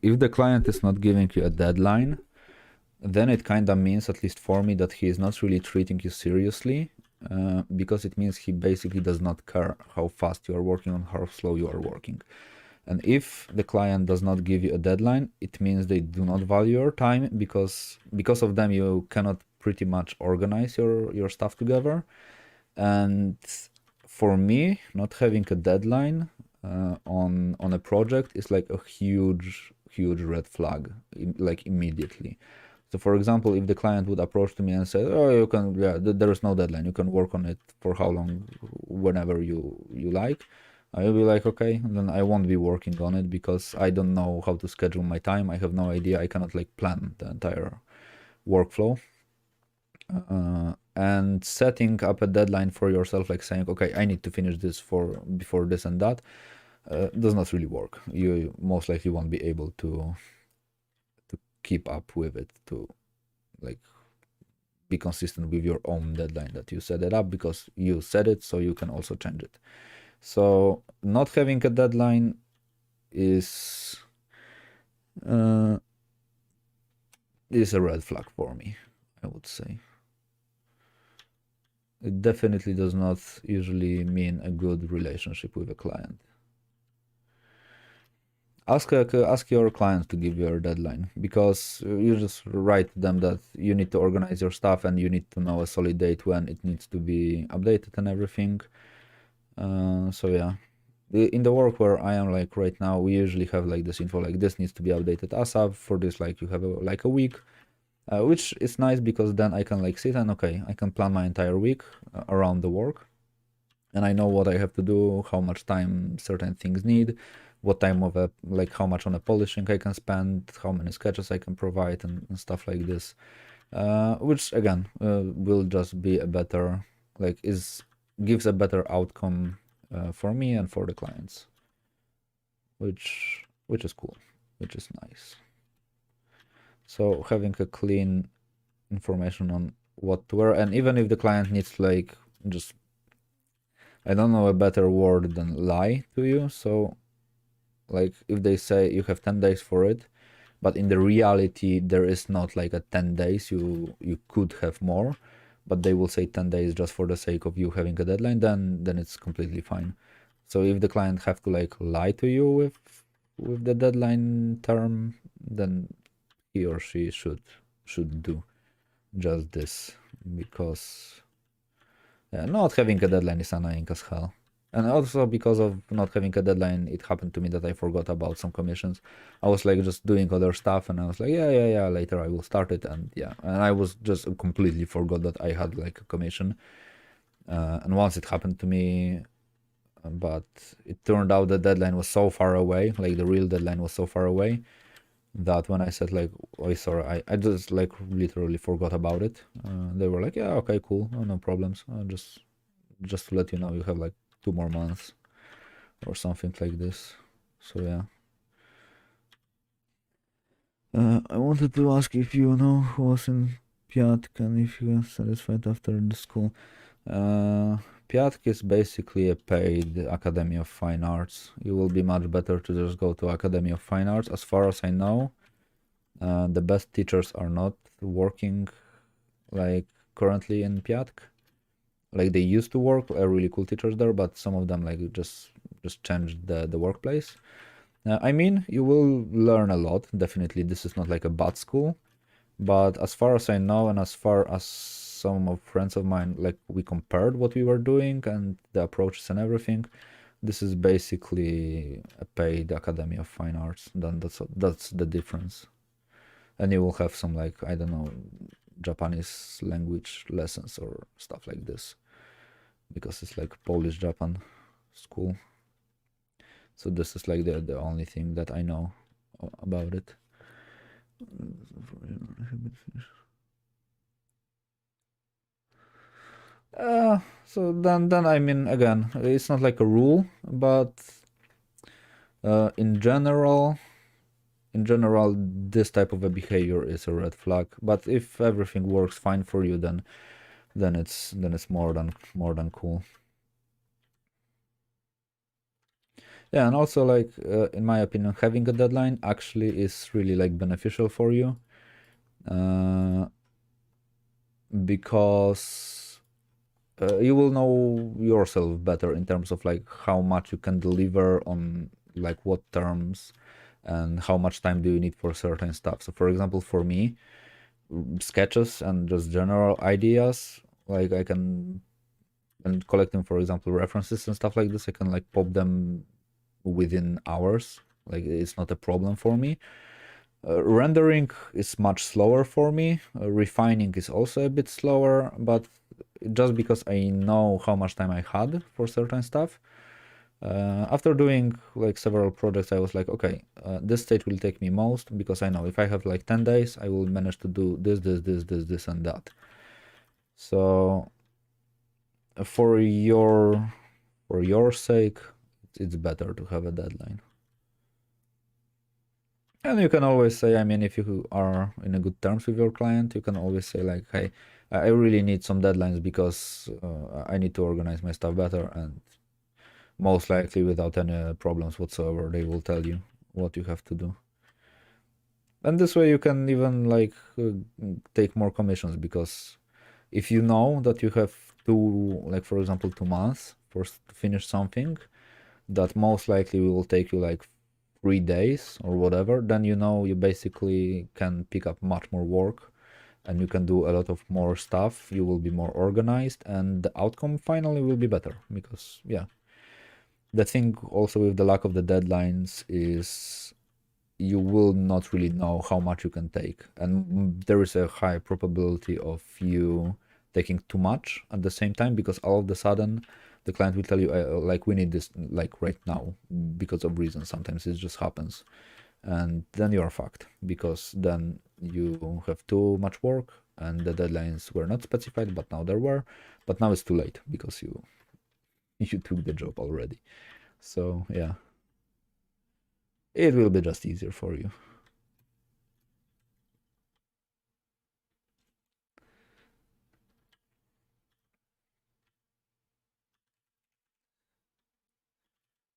if the client is not giving you a deadline, then it kind of means, at least for me, that he is not really treating you seriously, because it means he basically does not care how fast you are working or how slow you are working. And if the client does not give you a deadline, it means they do not value your time, because of them you cannot pretty much organize your stuff together. And for me, not having a deadline on a project is like a huge red flag, like immediately. So for example, if the client would approach to me and say, oh, you can, yeah, there is no deadline, you can work on it for how long, whenever you like, I will be like, okay, then I won't be working on it, because I don't know how to schedule my time. I have no idea. I cannot like plan the entire workflow. And setting up a deadline for yourself, like saying, okay, I need to finish this before this and that, does not really work. You most likely won't be able to keep up with it, to like be consistent with your own deadline that you set it up, because you set it, so you can also change it. So not having a deadline is a red flag for me, I would say. It definitely does not usually mean a good relationship with a client. Ask your client to give you a deadline, because you just write to them that you need to organize your stuff and you need to know a solid date when it needs to be updated and everything. So yeah, in the work where I am like right now, we usually have like this info, like this needs to be updated ASAP. For this, like you have like a week, which is nice because then I can like sit and okay, I can plan my entire week around the work, and I know what I have to do, how much time certain things need, what time of like how much on a polishing I can spend, how many sketches I can provide, and stuff like this. Which again will just be a better, like gives a better outcome for me and for the clients, which is cool, which is nice. So having a clean information on what to wear, and even if the client needs to like just, I don't know a better word than lie to you, so like if they say you have 10 days for it, but in the reality there is not like a 10 days, you could have more, but they will say 10 days just for the sake of you having a deadline, then it's completely fine. So if the client have to like lie to you with the deadline term, then he or she should do just this, because not having a deadline is annoying as hell. And also because of not having a deadline, it happened to me that I forgot about some commissions. I was like just doing other stuff and I was like, yeah, later I will start it. And yeah, and I was just completely forgot that I had like a commission. And once it happened to me, but it turned out the deadline was so far away, like the real deadline was so far away, that when I said like, oh sorry, I just like literally forgot about it. They were like, yeah, okay, cool, no problems. Just to let you know, you have like 2 more months or something like this. So yeah. I wanted to ask if you know who was in Piatk and if you are satisfied after the school. Piatk is basically a paid Academy of Fine Arts. You will be much better to just go to Academy of Fine Arts. As far as I know, the best teachers are not working like currently in Piatk. Like they used to work, really cool teachers there, but some of them like just changed the workplace. I mean, you will learn a lot. Definitely, this is not like a bad school, but as far as I know, and as far as some of friends of mine, like we compared what we were doing and the approaches and everything, this is basically a paid Academy of Fine Arts. Then that's the difference. And you will have some like, I don't know, Japanese language lessons or stuff like this, because it's like Polish Japan school. So this is like the only thing that I know about it. So then I mean, again, it's not like a rule, but in general, this type of a behavior is a red flag. But if everything works fine for you, then it's more than cool. Yeah, and also like in my opinion, having a deadline actually is really like beneficial for you, because you will know yourself better in terms of like how much you can deliver on like what terms, and how much time do you need for certain stuff. So for example, for me, sketches and just general ideas, like I can, and collecting for example references and stuff like this, I can like pop them within hours. Like it's not a problem for me. Rendering is much slower for me. Refining is also a bit slower, but just because I know how much time I had for certain stuff. After doing like several projects, I was like, okay, this stage will take me most, because I know if I have like 10 days, I will manage to do this, and that. So for your sake, it's better to have a deadline. And you can always say, I mean, if you are in a good terms with your client, you can always say like, hey, I really need some deadlines because I need to organize my stuff better, and most likely without any problems whatsoever, they will tell you what you have to do. And this way you can even like take more commissions, because if you know that you have like for example 2 months to finish something that most likely will take you like 3 days or whatever, then you know you basically can pick up much more work and you can do a lot of more stuff. You will be more organized and the outcome finally will be better, because yeah, the thing also with the lack of the deadlines is you will not really know how much you can take, and there is a high probability of you taking too much at the same time, because all of a sudden the client will tell you like, we need this like right now because of reasons. Sometimes it just happens, and then you're fucked, because then you have too much work and the deadlines were not specified, but now there were, but now it's too late because you took the job already. So yeah, it will be just easier for you.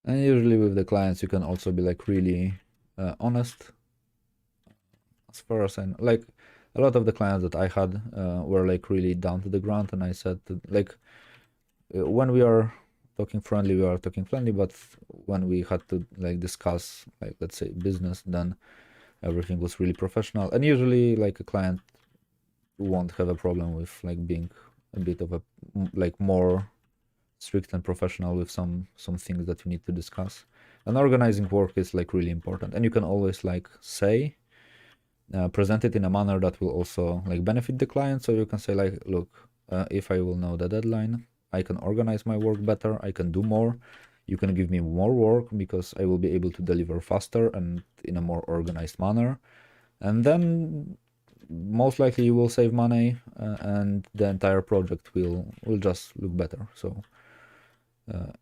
And usually with the clients, you can also be like really honest. As far as I know, like a lot of the clients that I had were like really down to the ground, and I said like when we are talking friendly, we are talking friendly, but when we had to like discuss like let's say business, then everything was really professional. And usually like a client won't have a problem with like being a bit of a like more strict and professional with some things that you need to discuss. And organizing work is like really important, and you can always like say present it in a manner that will also like benefit the client. So you can say like, look, if I will know the deadline, I can organize my work better, I can do more, you can give me more work because I will be able to deliver faster and in a more organized manner, and then most likely you will save money and the entire project will just look better. So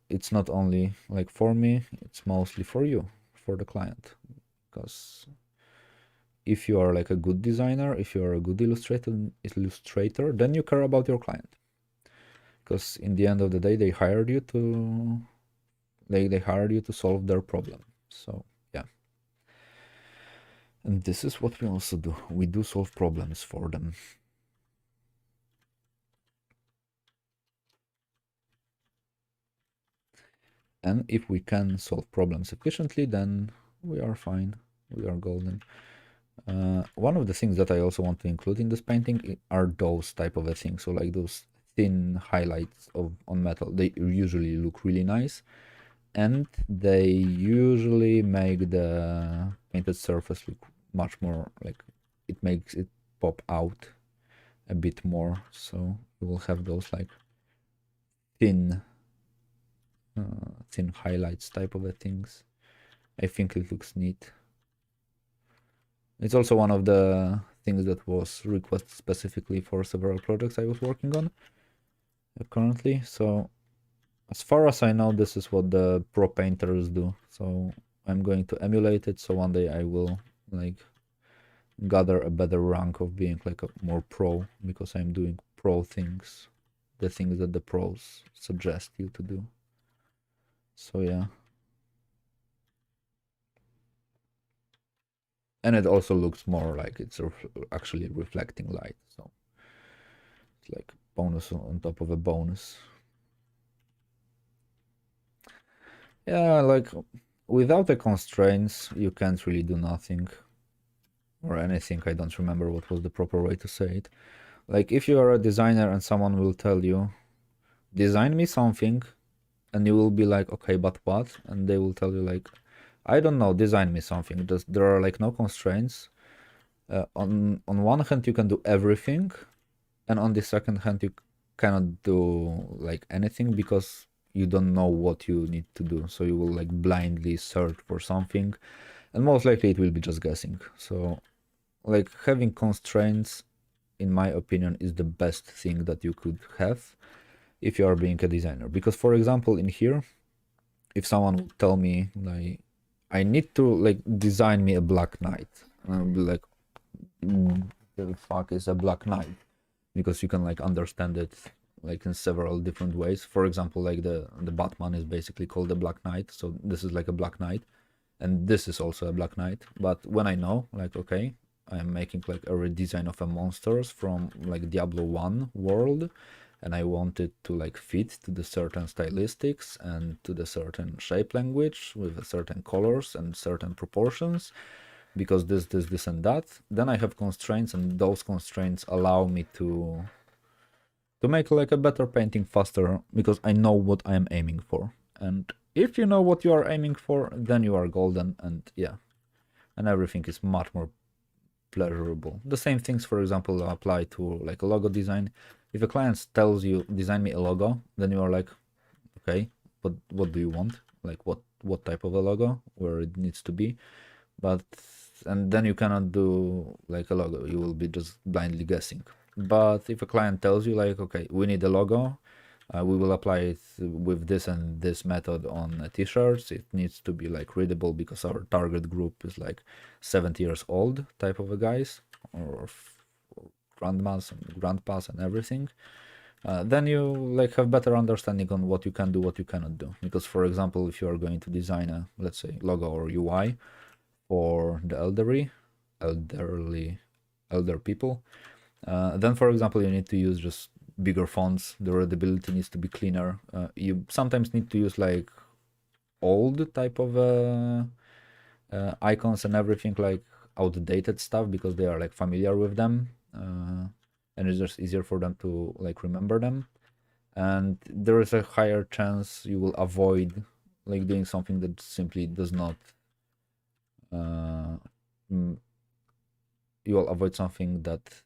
it's not only like for me, it's mostly for you, for the client. Because if you are like a good designer, if you are a good illustrator, then you care about your client. Because in the end of the day, they hired you to solve their problem. So yeah. And this is what we also do. We do solve problems for them. And if we can solve problems efficiently, then we are fine. We are golden. One of the things that I also want to include in this painting are those type of a thing. So like those thin highlights on metal, they usually look really nice, and they usually make the painted surface look much more like, it makes it pop out a bit more. So you will have those like thin highlights type of things. I think it looks neat. It's also one of the things that was requested specifically for several projects I was working on currently. So as far as I know, this is what the pro painters do. So I'm going to emulate it, so one day I will like gather a better rank of being like a more pro, because I'm doing pro things, the things that the pros suggest you to do. So yeah. And it also looks more like it's actually reflecting light, so it's like bonus on top of a bonus. Yeah, like without the constraints, you can't really do nothing or anything. I don't remember what was the proper way to say it. Like if you are a designer and someone will tell you, design me something, and you will be like, okay, but what? And they will tell you like, I don't know, design me something. There are like no constraints. On one hand, you can do everything, and on the second hand, you cannot do like anything because you don't know what you need to do. So you will like blindly search for something, and most likely it will be just guessing. So like having constraints in my opinion, is the best thing that you could have if you are being a designer. Because for example, in here, if someone would tell me like, I need to like design me a black knight, I'll be like, the fuck is a black knight? Because you can like understand it like in several different ways. For example, like the Batman is basically called the Black Knight, so this is like a Black Knight, and this is also a Black Knight. But when I know, like, okay, I'm making like a redesign of a monsters from like Diablo 1 world, and I want it to like fit to the certain stylistics and to the certain shape language with a certain colors and certain proportions, because this and that, then I have constraints, and those constraints allow me to make like a better painting faster, because I know what I am aiming for. And if you know what you are aiming for, then you are golden, and yeah, and everything is much more pleasurable. The same things, for example, apply to like a logo design. If a client tells you design me a logo, then you are like, okay, but what do you want? Like what type of a logo, where it needs to be. But and then you cannot do like a logo, you will be just blindly guessing. But if a client tells you like, okay, we need a logo, we will apply it with this and this method on t-shirts, it needs to be like readable because our target group is like 70 years old type of a guys, or grandmas and grandpas and everything, then you like have better understanding on what you can do, what you cannot do. Because for example, if you are going to design a, let's say, logo or UI for the elder people, then for example you need to use just bigger fonts, the readability needs to be cleaner, you sometimes need to use like old type of icons and everything, like outdated stuff, because they are like familiar with them, and it's just easier for them to like remember them. And there is a higher chance you will avoid like doing something that simply does not you will avoid something that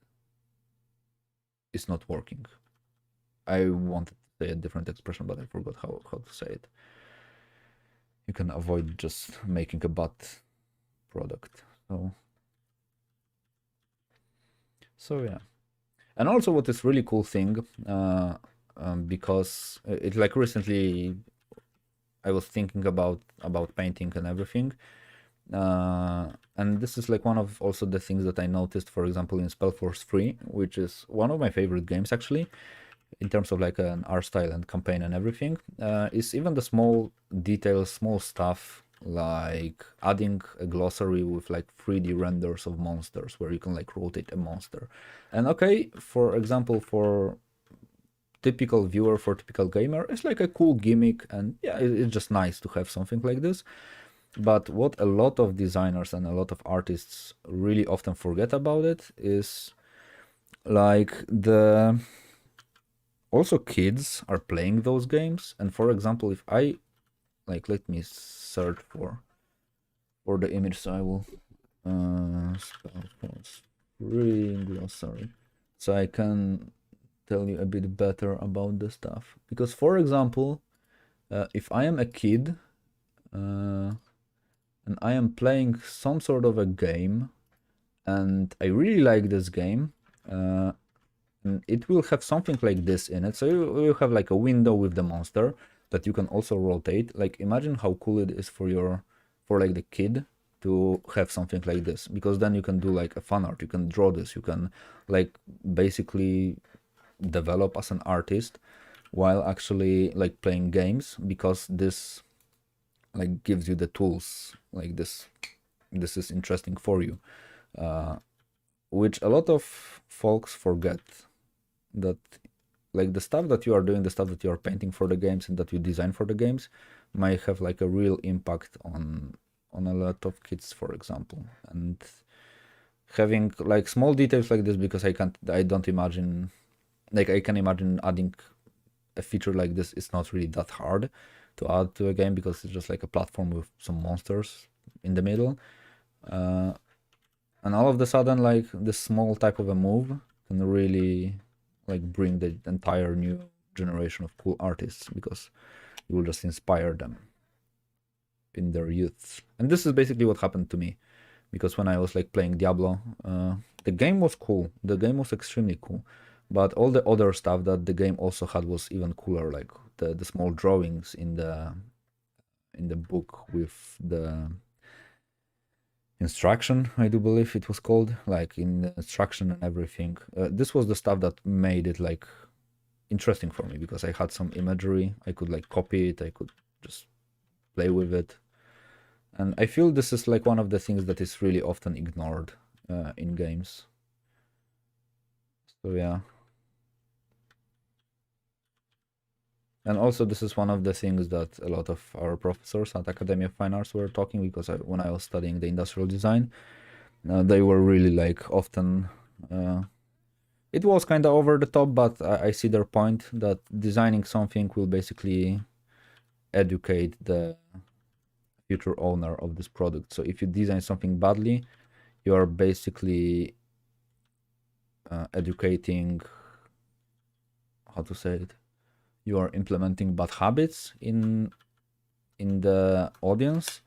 is not working. I wanted to say a different expression, but I forgot how to say it. You can avoid just making a bad product. So yeah. And also what is really cool thing, because it like recently I was thinking about painting and everything, and this is like one of also the things that I noticed, for example, in Spellforce 3, which is one of my favorite games actually, in terms of like an art style and campaign and everything, is even the small details, small stuff, like adding a glossary with like 3D renders of monsters where you can like rotate a monster. And okay, for example, for typical viewer, for typical gamer, it's like a cool gimmick, and yeah, it's just nice to have something like this. But what a lot of designers and a lot of artists really often forget about it is like also kids are playing those games. And for example, if I like, let me search for the image, so I will glossary, so I can tell you a bit better about the stuff. Because for example, if I am a kid and I am playing some sort of a game, and I really like this game, and it will have something like this in it. So you have like a window with the monster that you can also rotate. Like imagine how cool it is for like the kid to have something like this, because then you can do like a fan art, you can draw this, you can like basically develop as an artist while actually like playing games, because this like gives you the tools, like this is interesting for you, which a lot of folks forget, that like the stuff that you are doing, the stuff that you are painting for the games and that you design for the games might have like a real impact on a lot of kids, for example. And having like small details like this, because I don't imagine, like I can imagine adding a feature like this is not really that hard to add to a game, because it's just like a platform with some monsters in the middle, and all of a sudden like this small type of a move can really like bring the entire new generation of cool artists, because you will just inspire them in their youth. And this is basically what happened to me, because when I was like playing Diablo, the game was cool. The game was extremely cool, but all the other stuff that the game also had was even cooler, like the small drawings in the book with the instruction, I do believe it was called, like in the instruction and everything. This was the stuff that made it like interesting for me, because I had some imagery, I could like copy it, I could just play with it. And I feel this is like one of the things that is really often ignored in games. So yeah. And also this is one of the things that a lot of our professors at Academy of Fine Arts were talking, because when I was studying the industrial design, they were really like often, it was kind of over the top, but I see their point that designing something will basically educate the future owner of this product. So if you design something badly, you are basically educating, how to say it, you are implementing bad habits in the audience,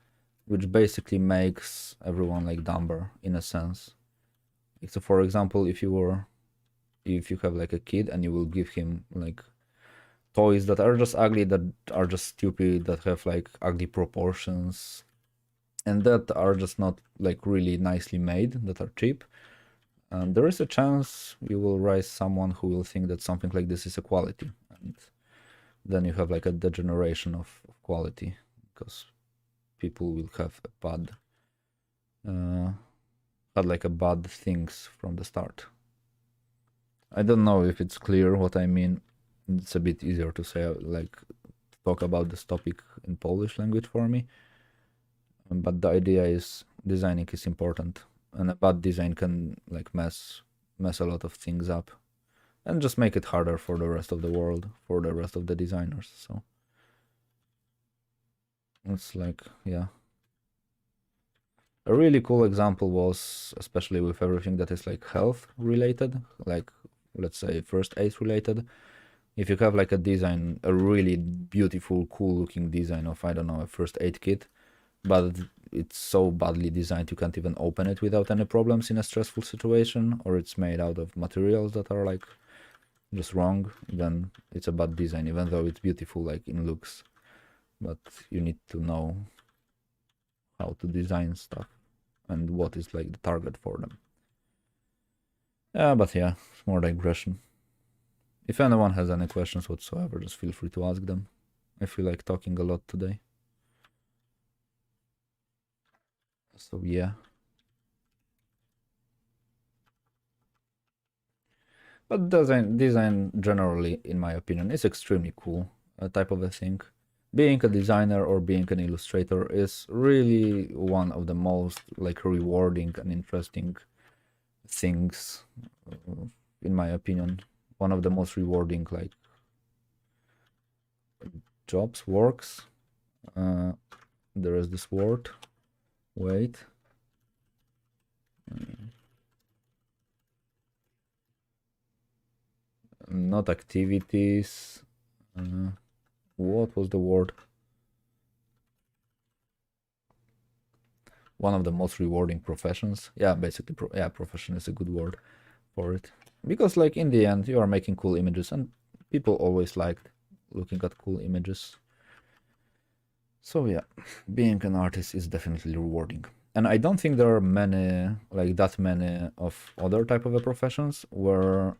which basically makes everyone like dumber in a sense. So for example, if you have like a kid and you will give him like toys that are just ugly, that are just stupid, that have like ugly proportions, and that are just not like really nicely made, that are cheap, and there is a chance you will raise someone who will think that something like this is a quality, and then you have like a degeneration of quality, because people will have a bad had like a bad things from the start. I don't know if it's clear what I mean. It's a bit easier to say, like, talk about this topic in Polish language for me. But the idea is designing is important, and a bad design can like mess a lot of things up, and just make it harder for the rest of the world, for the rest of the designers. So it's like, yeah. A really cool example was, especially with everything that is like health related, like let's say first aid related. If you have like a design, a really beautiful, cool looking design of, I don't know, a first aid kit, but it's so badly designed you can't even open it without any problems in a stressful situation, or it's made out of materials that are like just wrong, then it's a bad design, even though it's beautiful like in looks. But you need to know how to design stuff and what is like the target for them. But yeah, it's more digression. If anyone has any questions whatsoever, just feel free to ask them. I feel like talking a lot today. So yeah. But design generally, in my opinion, is extremely cool type of a thing. Being a designer or being an illustrator is really one of the most like rewarding and interesting things, in my opinion. One of the most rewarding like jobs, works. There is this word. Wait. Not activities. What was the word? One of the most rewarding professions. Yeah, basically, profession is a good word for it. Because, like, in the end, you are making cool images, and people always liked looking at cool images. So yeah, being an artist is definitely rewarding. And I don't think there are many, like that many of other type of professions where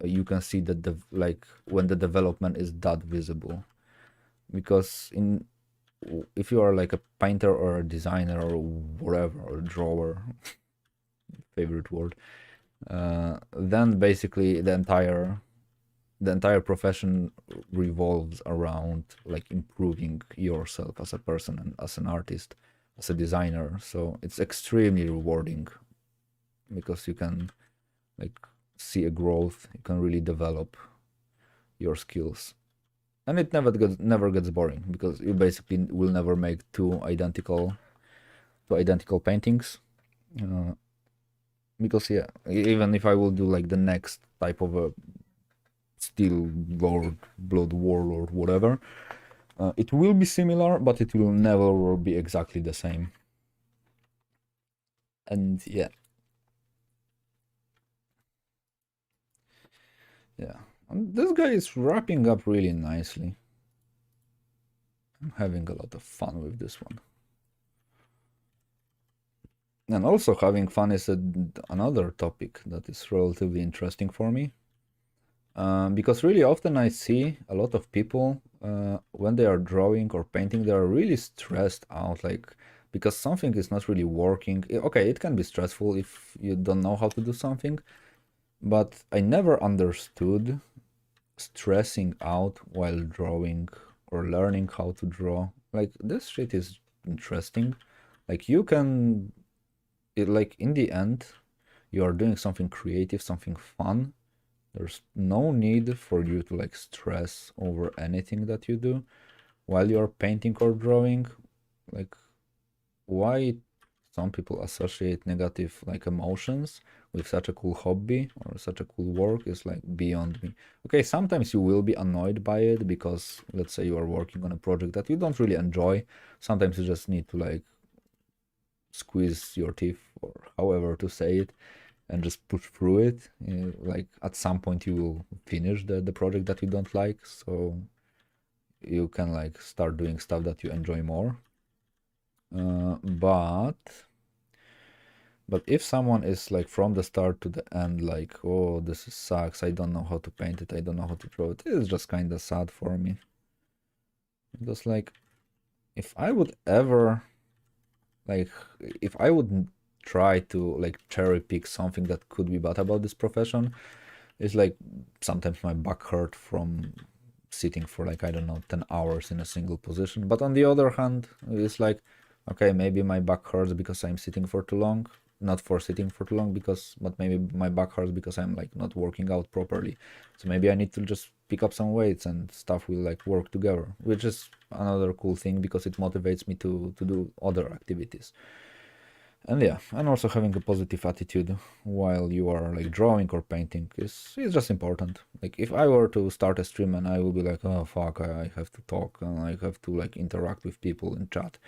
you can see that like when the development is that visible. Because if you are like a painter or a designer or whatever, or a drawer, favorite word, then basically the entire profession revolves around like improving yourself as a person and as an artist, as a designer. So it's extremely rewarding because you can like see a growth, you can really develop your skills. And it never gets boring, because you basically will never make two identical paintings. Because yeah, even if I will do like the next type of a Steel Lord, Blood Warlord, whatever, it will be similar, but it will never be exactly the same. And yeah, Yeah, and this guy is wrapping up really nicely. I'm having a lot of fun with this one. And also having fun is another topic that is relatively interesting for me. Because really often I see a lot of people when they are drawing or painting, they are really stressed out, like because something is not really working. Okay, it can be stressful if you don't know how to do something, but I never understood stressing out while drawing or learning how to draw. Like this shit is interesting. Like you can, like in the end, you are doing something creative, something fun. There's no need for you to like stress over anything that you do while you're painting or drawing. Like why some people associate negative like emotions with such a cool hobby or such a cool work is like beyond me. Okay, sometimes you will be annoyed by it because let's say you are working on a project that you don't really enjoy. Sometimes you just need to like squeeze your teeth or however to say it and just push through it. Like at some point you will finish the project that you don't like, so you can like start doing stuff that you enjoy more. But if someone is like from the start to the end like, oh, sucks, I don't know how to paint it, I don't know how to draw it, it's just kind of sad for me. Just like if I would ever like if I would try to like cherry pick something that could be bad about this profession, it's like sometimes my back hurt from sitting for like, I don't know, 10 hours in a single position. But on the other hand, it's like, okay, maybe my back hurts because I'm sitting for too long. Not for sitting for too long, but maybe my back hurts because I'm like not working out properly. So maybe I need to just pick up some weights and stuff will like work together, which is another cool thing because it motivates me to do other activities. And yeah, and also having a positive attitude while you are like drawing or painting is just important. Like if I were to start a stream and I will be like, oh fuck, I have to talk and I have to like interact with people in chat,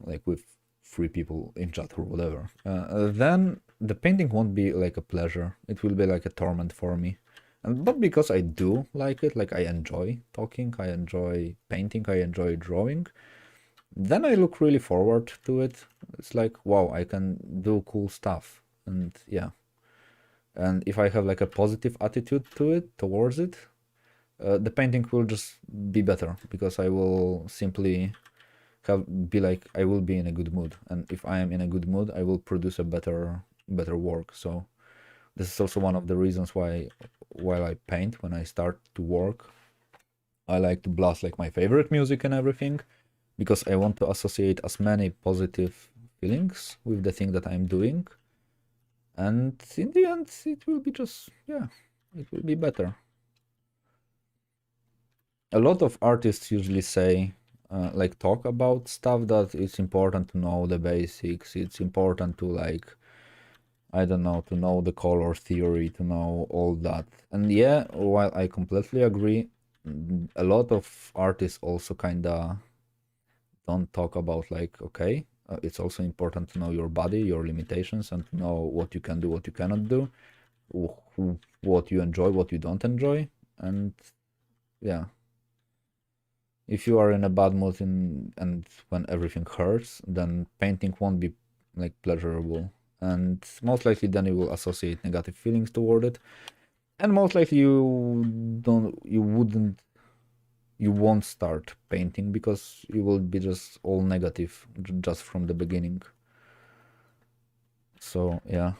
like with three people in chat or whatever, then the painting won't be like a pleasure. It will be like a torment for me. And but because I do like it, like I enjoy talking, I enjoy painting, I enjoy drawing, then I look really forward to it. It's like, wow, I can do cool stuff. And yeah. And if I have like a positive attitude to it, towards it, the painting will just be better because I will simply be like, I will be in a good mood. And if I am in a good mood, I will produce a better work. So this is also one of the reasons why while I paint, when I start to work, I like to blast like my favorite music and everything because I want to associate as many positive feelings with the thing that I'm doing. And in the end, it will be just, yeah, it will be better. A lot of artists usually say, like, talk about stuff that it's important to know the basics. It's important to, like, I don't know, to know the color theory, to know all that. And yeah, while I completely agree, a lot of artists also kind of don't talk about like, okay, it's also important to know your body, your limitations, and to know what you can do, what you cannot do, what you enjoy, what you don't enjoy. And yeah, if you are in a bad mood and when everything hurts, then painting won't be like pleasurable. And most likely then you will associate negative feelings toward it. And most likely you won't start painting because you will be just all negative just from the beginning. So yeah,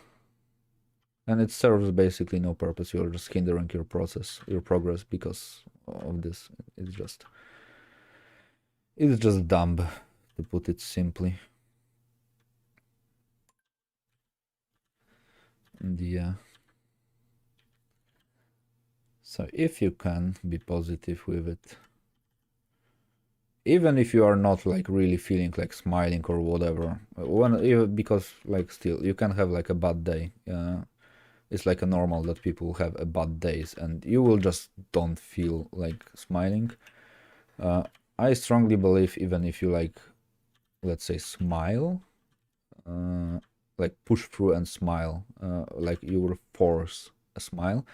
and it serves basically no purpose. You're just hindering your progress because of this. It's just dumb, to put it simply. And yeah, so if you can be positive with it, even if you are not like really feeling like smiling or whatever, because like still you can have like a bad day. It's like a normal that people have a bad days and you will just don't feel like smiling. I strongly believe even if you like, let's say, smile, like push through and smile, like you will force a smile,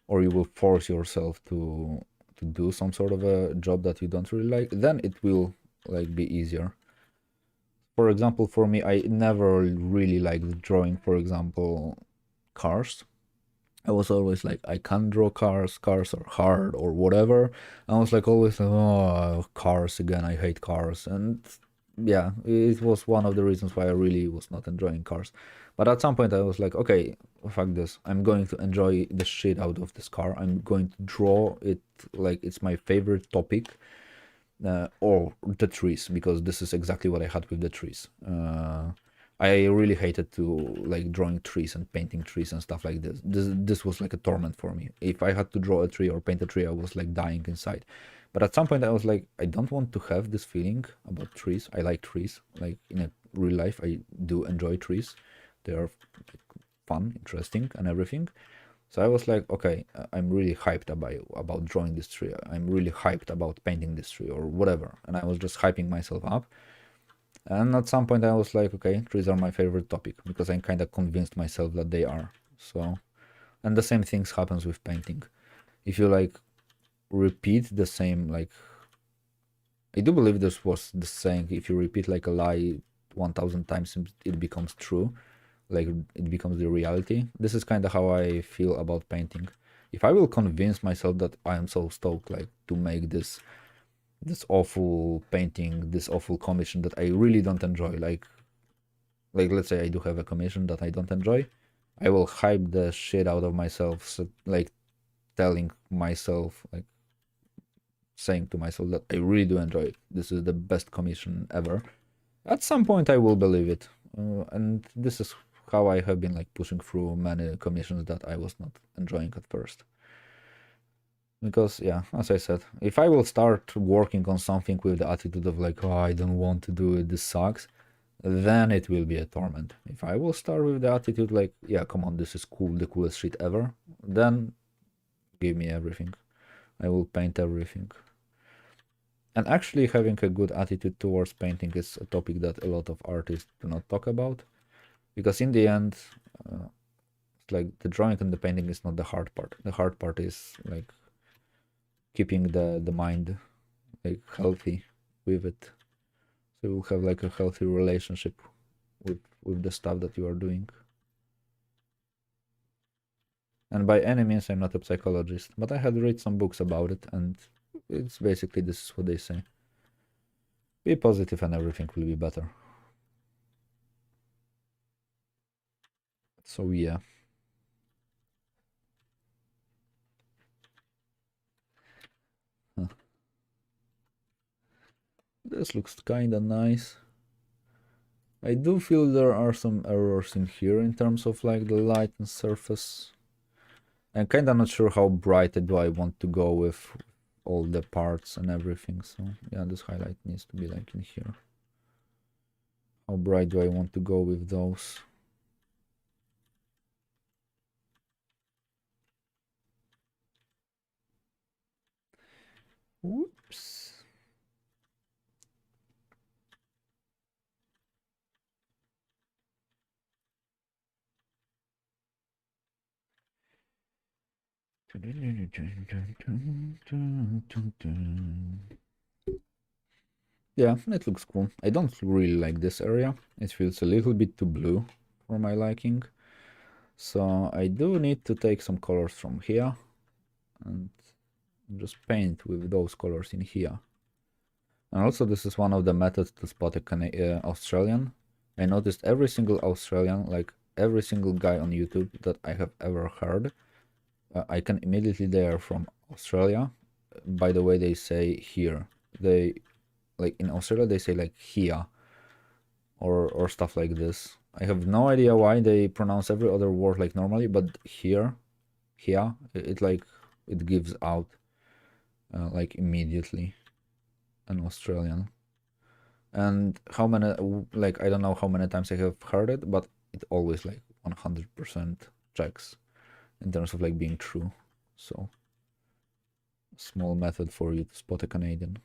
or you will force yourself to do some sort of a job that you don't really like, then it will like be easier. For example, for me, I never really liked drawing, for example, cars. I was always like, I can't draw cars, cars are hard or whatever. I was like always like, oh, cars again, I hate cars. And yeah, it was one of the reasons why I really was not enjoying cars. But at some point I was like, okay, fuck this. I'm going to enjoy the shit out of this car. I'm going to draw it like it's my favorite topic. Or the trees, because this is exactly what I had with the trees. I really hated to like drawing trees and painting trees and stuff like this. This was like a torment for me. If I had to draw a tree or paint a tree, I was like dying inside. But at some point I was like, I don't want to have this feeling about trees. I like trees. Like in a real life, I do enjoy trees. They are fun, interesting, and everything. So I was like, okay, I'm really hyped about drawing this tree. I'm really hyped about painting this tree or whatever. And I was just hyping myself up. And at some point I was like, okay, trees are my favorite topic because I kind of convinced myself that they are. So, and the same things happens with painting. If you like repeat the same, like, I do believe this was the saying, if you repeat like a lie 1000 times, it becomes true. Like it becomes the reality. This is kind of how I feel about painting. If I will convince myself that I am so stoked like to make this awful painting, this awful commission that I really don't enjoy, like let's say I do have a commission that I don't enjoy, I will hype the shit out of myself, so, like telling myself, like saying to myself that I really do enjoy it. This is the best commission ever. At some point I will believe it. And this is how I have been like pushing through many commissions that I was not enjoying at first. Because yeah, as I said, if I will start working on something with the attitude of like, oh, I don't want to do it, this sucks, then it will be a torment. If I will start with the attitude like, yeah, come on, this is cool, the coolest shit ever, then give me everything. I will paint everything. And actually having a good attitude towards painting is a topic that a lot of artists do not talk about. Because in the end, like the drawing and the painting is not the hard part. The hard part is like keeping the mind like healthy with it. So you'll have like a healthy relationship with the stuff that you are doing. And by any means, I'm not a psychologist, but I had read some books about it, and it's basically this is what they say. Be positive and everything will be better. So yeah. Huh. This looks kinda nice. I do feel there are some errors in here in terms of like the light and surface. I'm kinda not sure how bright do I want to go with all the parts and everything, so yeah, this highlight needs to be like in here. How bright do I want to go with those? Whoops. Yeah, it looks cool. I don't really like this area. It feels a little bit too blue for my liking. So I do need to take some colors from here and just paint with those colors in here. And also this is one of the methods to spot a Australian. I noticed every single Australian, like every single guy on YouTube that I have ever heard, I can immediately they are from Australia. By the way, they say here. They like in Australia they say like here or stuff like this. I have no idea why they pronounce every other word like normally, but here it like it gives out like immediately an Australian. And how many like I don't know how many times I have heard it, but it always like 100% checks in terms of like being true. So small method for you to spot a Canadian,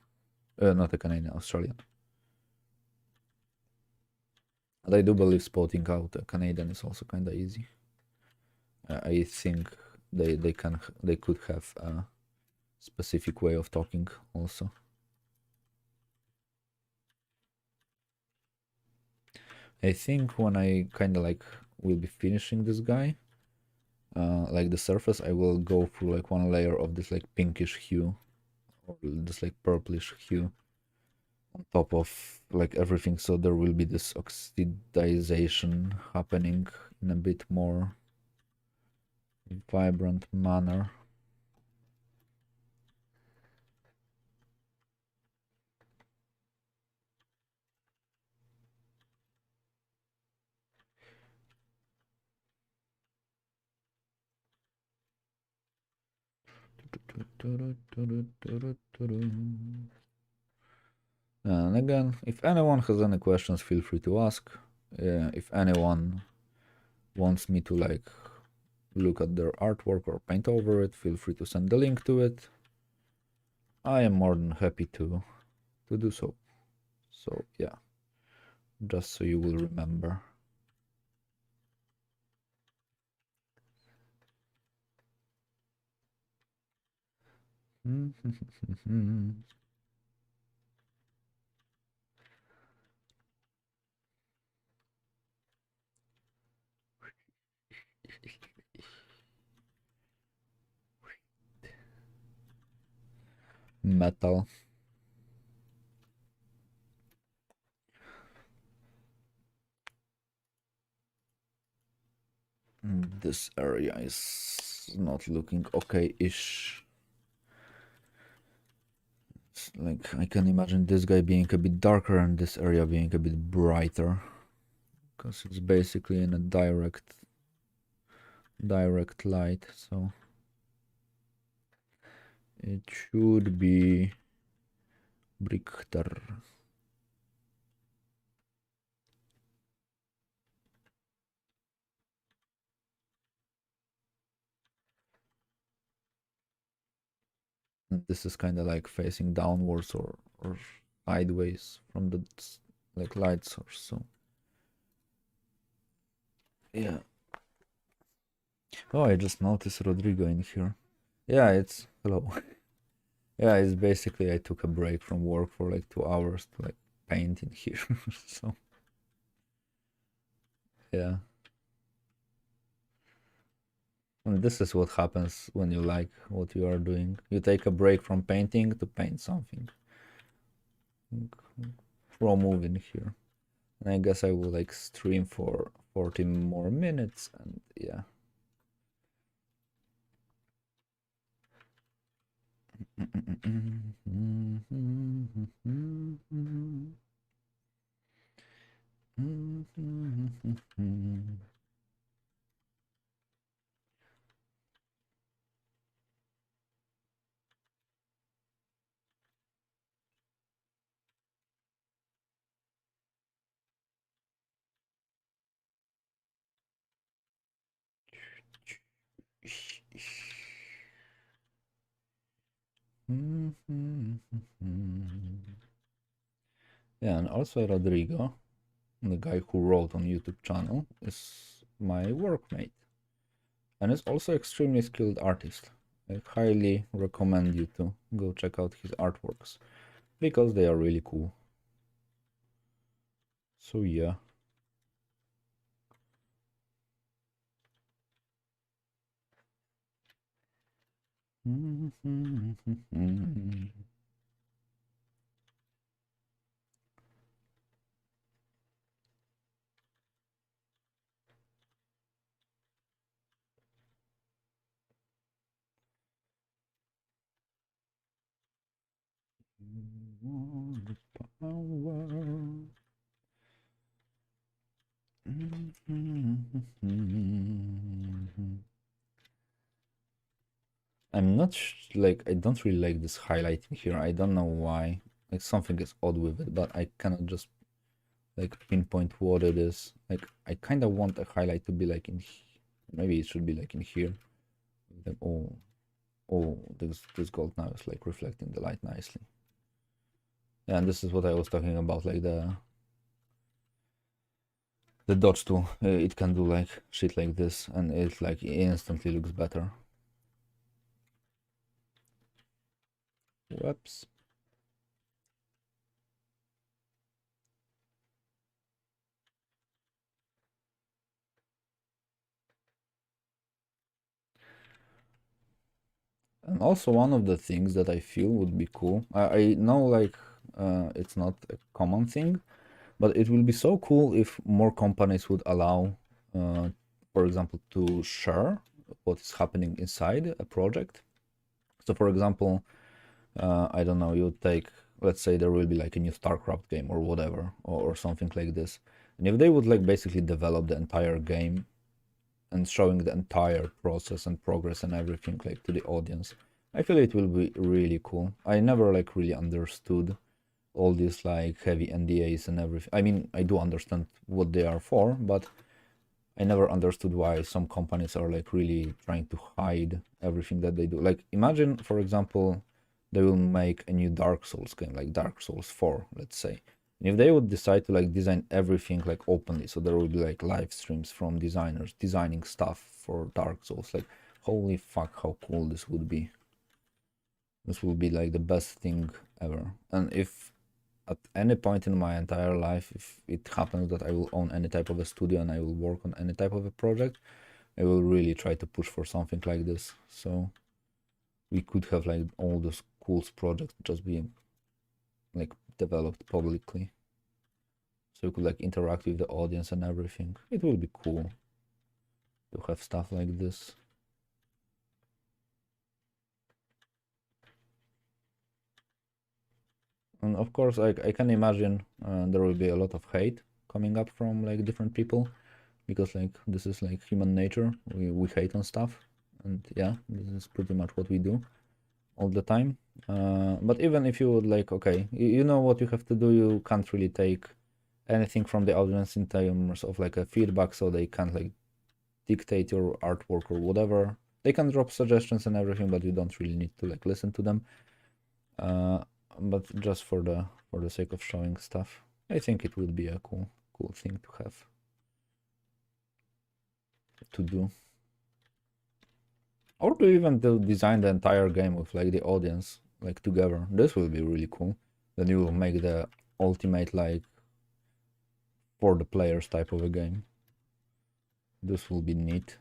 not a Canadian, Australian. And I do believe spotting out a Canadian is also kind of easy. I think they could have a specific way of talking also. I think when I kind of like will be finishing this guy, like the surface, I will go through like one layer of this like pinkish hue or this like purplish hue on top of like everything, so there will be this oxidization happening in a bit more vibrant manner. And again, if anyone has any questions, feel free to ask. If anyone wants me to like look at their artwork or paint over it, feel free to send the link to it. I am more than happy to do so. So yeah, just so you will remember. Metal. This area is not looking okay-ish. Like I can imagine this guy being a bit darker and this area being a bit brighter, because it's basically in a direct light, so it should be brighter. And this is kind of like facing downwards or sideways from the like light source, so yeah. Oh, I just noticed Rodrigo in here. Yeah, it's hello. Yeah, it's basically I took a break from work for like 2 hours to like paint in here. So yeah. And this is what happens when you like what you are doing. You take a break from painting to paint something. Throw move in here. And I guess I will like stream for 40 more minutes and yeah. Yeah, and also Rodrigo, the guy who wrote on YouTube channel, is my workmate and is also extremely skilled artist. I highly recommend you to go check out his artworks because they are really cool. So yeah. I'm not like I don't really like this highlighting here. I don't know why. Like something is odd with it, but I cannot just like pinpoint what it is. Like I kind of want a highlight to be like in. Maybe it should be like in here. Like, oh, this gold now is like reflecting the light nicely. Yeah, and this is what I was talking about, like the dodge tool. It can do like shit like this, and it like instantly looks better. Whoops. And also one of the things that I feel would be cool, I know like it's not a common thing, but it will be so cool if more companies would allow, for example, to share what is happening inside a project. So for example, I don't know, you take, let's say there will be like a new StarCraft game or whatever, or something like this. And if they would like basically develop the entire game and showing the entire process and progress and everything like to the audience, I feel it will be really cool. I never like really understood all these like heavy NDAs and everything. I mean, I do understand what they are for, but I never understood why some companies are like really trying to hide everything that they do. Like imagine, for example, they will make a new Dark Souls game, like Dark Souls 4, let's say. And if they would decide to like design everything like openly, so there will be like live streams from designers designing stuff for Dark Souls, like holy fuck, how cool this would be. This will be like the best thing ever. And if at any point in my entire life, if it happens that I will own any type of a studio and I will work on any type of a project, I will really try to push for something like this. So we could have like all those cool projects just being like developed publicly. So you could like interact with the audience and everything. It will be cool to have stuff like this. And of course, I can imagine there will be a lot of hate coming up from like different people, because like this is like human nature. We hate on stuff, and yeah, this is pretty much what we do all the time. But even if you would like, okay, you know what you have to do. You can't really take anything from the audience in terms of like a feedback, so they can't like dictate your artwork or whatever. They can drop suggestions and everything, but you don't really need to like listen to them. But just for the sake of showing stuff, I think it would be a cool thing to have to do. Or to even design the entire game with like the audience like together. This will be really cool. Then you will make the ultimate like for the players type of a game. This will be neat.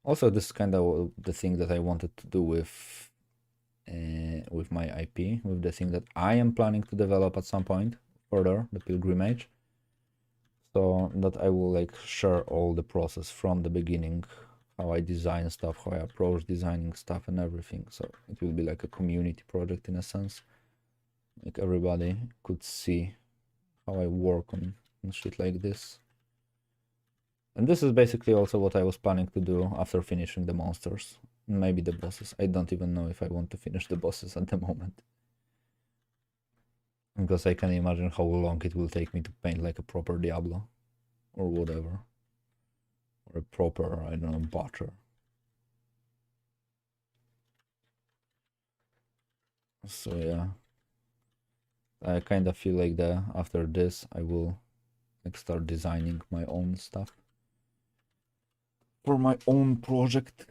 Also, this is kind of the thing that I wanted to do with my IP, with the thing that I am planning to develop at some point further, the pilgrimage. So that I will like share all the process from the beginning, how I design stuff, how I approach designing stuff and everything. So it will be like a community project in a sense. Like everybody could see how I work on shit like this. And this is basically also what I was planning to do after finishing the monsters. Maybe the bosses. I don't even know if I want to finish the bosses at the moment. Because I can imagine how long it will take me to paint like a proper Diablo. Or whatever. Or a proper, I don't know, butcher. So yeah. I kind of feel like after this I will like start designing my own stuff. For my own project.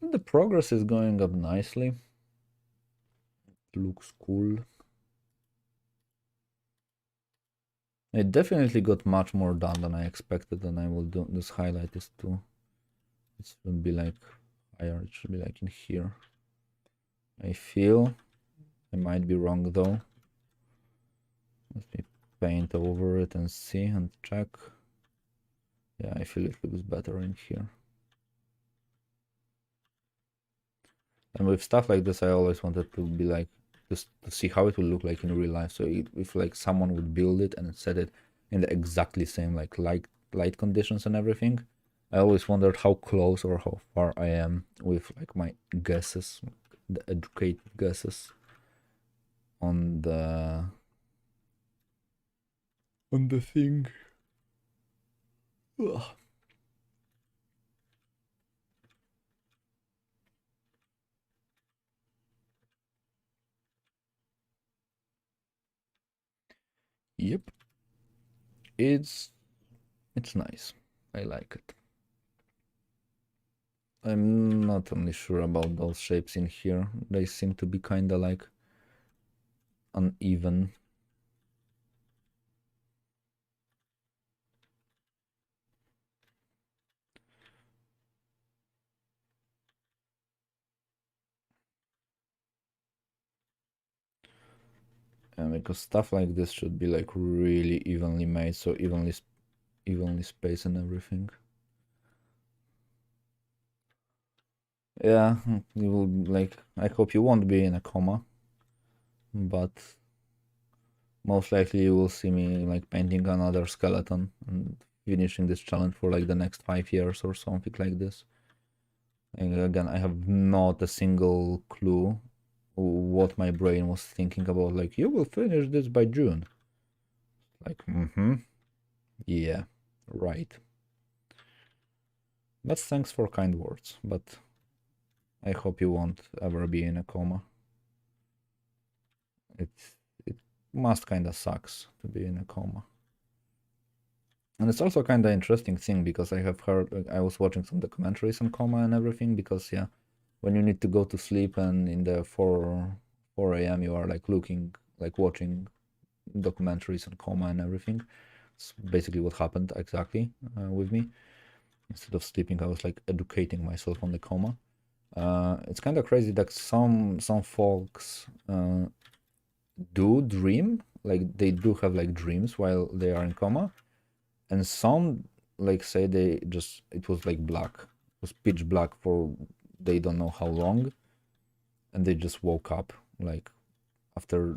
The progress is going up nicely. It looks cool. I definitely got much more done than I expected, and I will do this highlight is too. It should be like higher, it should be like in here. I feel I might be wrong though. Let me paint over it and see and check. Yeah, I feel it looks better in here. And with stuff like this, I always wanted to be like, just to see how it will look like in real life. So if like someone would build it and set it in the exactly same like light conditions and everything, I always wondered how close or how far I am with like my guesses, the educated guesses on the thing. Ugh. Yep. It's nice. I like it. I'm not only sure about those shapes in here. They seem to be kinda like uneven. And because stuff like this should be like really evenly made, so evenly spaced and everything. Yeah, you will like. I hope you won't be in a coma, but most likely you will see me like painting another skeleton and finishing this challenge for like the next 5 years or something like this. And again, I have not a single clue what my brain was thinking about. Like, you will finish this by June. Like, yeah, right. But thanks for kind words. But I hope you won't ever be in a coma. It must kinda sucks to be in a coma. And it's also kind of interesting thing because I have heard, like, I was watching some documentaries on coma and everything because yeah, when you need to go to sleep and in the 4 a.m. you are like watching documentaries on coma and everything. It's basically what happened exactly with me. Instead of sleeping, I was like educating myself on the coma. It's kind of crazy that some folks do dream, like they do have like dreams while they are in coma, and some like say they just it was like black, it was pitch black for they don't know how long, and they just woke up like after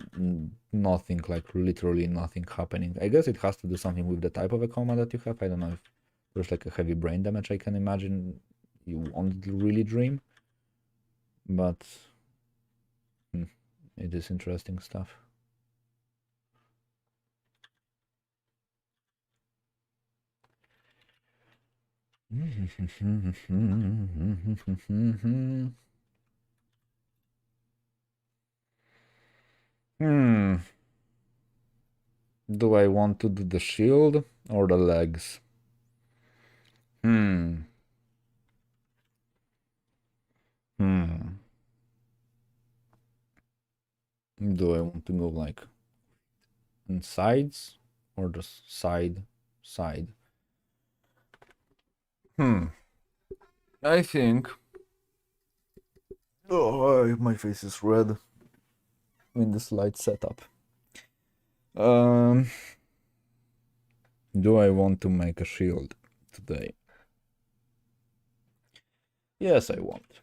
nothing, like literally nothing happening. I guess it has to do something with the type of a coma that you have. I don't know if there's like a heavy brain damage. I can imagine you won't really dream, but it is interesting stuff. Hmm. Do I want to do the shield or the legs? Hmm. Hmm. Do I want to go like in sides or just side? Hmm. I think. Oh, my face is red in this light setup. Um. Do I want to make a shield today? Yes, I want.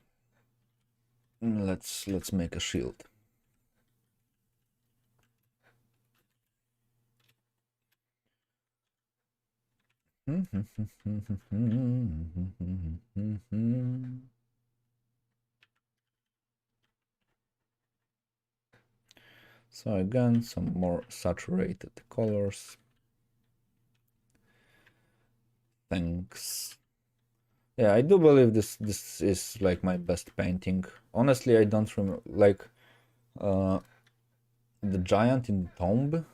Let's make a shield. So again, some more saturated colors. Thanks. Yeah, I do believe this is like my best painting. Honestly, I don't remember like the giant in tomb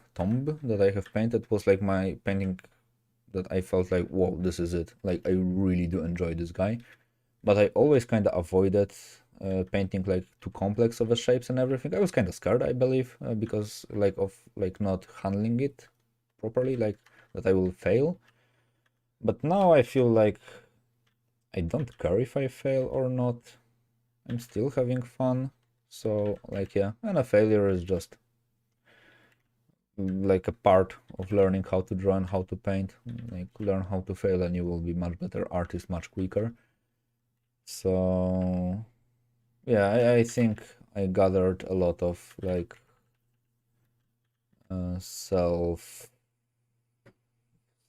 that I have painted was like my painting that I felt like, whoa, this is it. Like I really do enjoy this guy. But I always kind of avoided painting like too complex of a shapes and everything. I was kind of scared, I believe, because like of like not handling it properly, like that I will fail. But now I feel like I don't care if I fail or not. I'm still having fun. So like yeah, and a failure is just like a part of learning how to draw and how to paint. Like learn how to fail and you will be much better artist much quicker. So yeah, I think I gathered a lot of like self